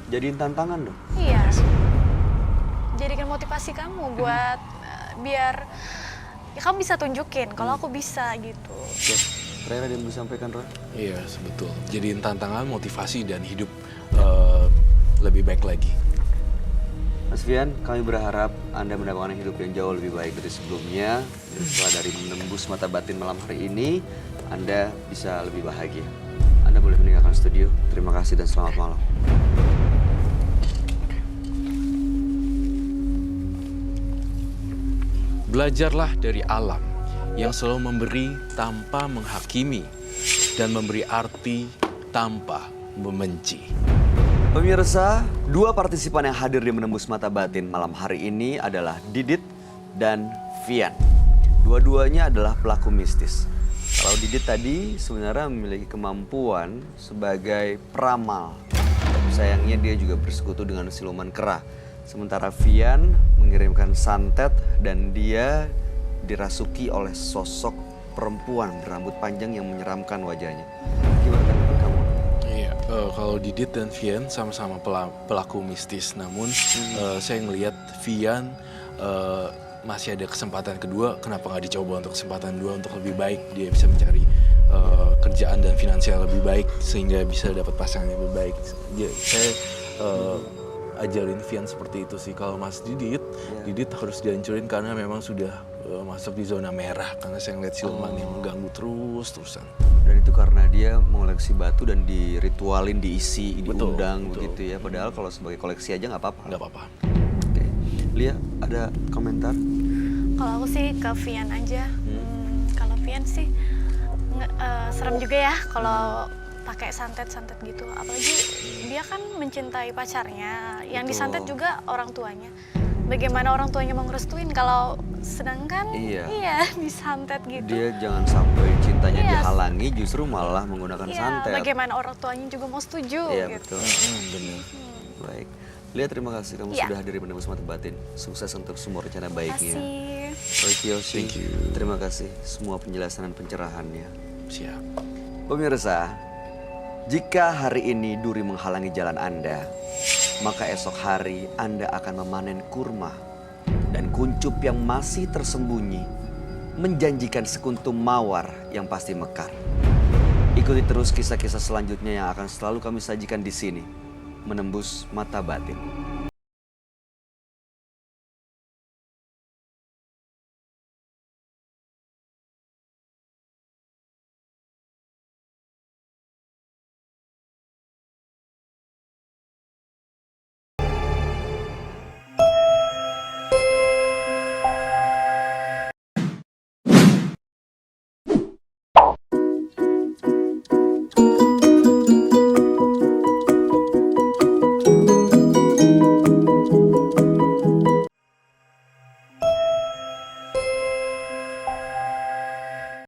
Jadiin tantangan dong. Iya. Jadikan motivasi kamu buat biar ya kamu bisa tunjukin kalau aku bisa gitu. Oke, terakhir ada yang mau disampaikan, Roy? Iya, betul. Jadiin tantangan, motivasi, dan hidup lebih baik lagi. Mas Vian, kami berharap Anda mendapatkan hidup yang jauh lebih baik dari sebelumnya. Dan setelah dari menembus mata batin malam hari ini, Anda bisa lebih bahagia. Anda boleh meninggalkan studio. Terima kasih dan selamat malam. Belajarlah dari alam yang selalu memberi tanpa menghakimi dan memberi arti tanpa membenci. Pemirsa, dua partisipan yang hadir di Menembus Mata Batin malam hari ini adalah Didit dan Vian. Dua-duanya adalah pelaku mistis. Kalau Didit tadi sebenarnya memiliki kemampuan sebagai peramal. Tapi sayangnya dia juga bersekutu dengan siluman kera. Sementara Vian mengirimkan santet dan dia dirasuki oleh sosok perempuan berambut panjang yang menyeramkan wajahnya. Gimana tanggapan kamu? Iya, kalau Didit dan Vian sama-sama pelaku mistis. Namun saya ngelihat Vian masih ada kesempatan kedua. Kenapa nggak dicoba untuk kesempatan dua untuk lebih baik? Dia bisa mencari kerjaan dan finansial lebih baik sehingga bisa dapat pasangan yang lebih baik. Saya ajarin Vian seperti itu sih. Kalau Mas Didit, Didit harus dihancurin karena memang sudah masuk di zona merah. Karena saya ngeliat siluman yang mengganggu terus-terusan. Dan itu karena dia mengoleksi batu dan diritualin, diisi, Betul, diundang betul. begitu ya. Padahal kalau sebagai koleksi aja nggak apa-apa. Nggak apa-apa. Oke. Lia, ada komentar? Kalau aku sih ke Vian aja. Kalau Vian sih serem juga ya kalau pakai santet-santet gitu. Apalagi dia kan mencintai pacarnya. Yang Betul. disantet juga orang tuanya. Bagaimana orang tuanya mau ngerestuin kalau sedangkan Iya. disantet gitu. Dia jangan sampai cintanya Iya. dihalangi, justru malah menggunakan Iya, santet. bagaimana orang tuanya juga mau setuju Iya, gitu. betul. Benar. Baik. Lia, terima kasih kamu Iya. sudah hadir di Menembus Mata Batin. Sukses untuk semua rencana baiknya. Makasih. Roy Kiyoshi, Thank you. terima kasih semua penjelasan dan pencerahannya. Siap. Pemirsa, jika hari ini duri menghalangi jalan Anda, maka esok hari Anda akan memanen kurma dan kuncup yang masih tersembunyi menjanjikan sekuntum mawar yang pasti mekar. Ikuti terus kisah-kisah selanjutnya yang akan selalu kami sajikan di sini, Menembus Mata Batin.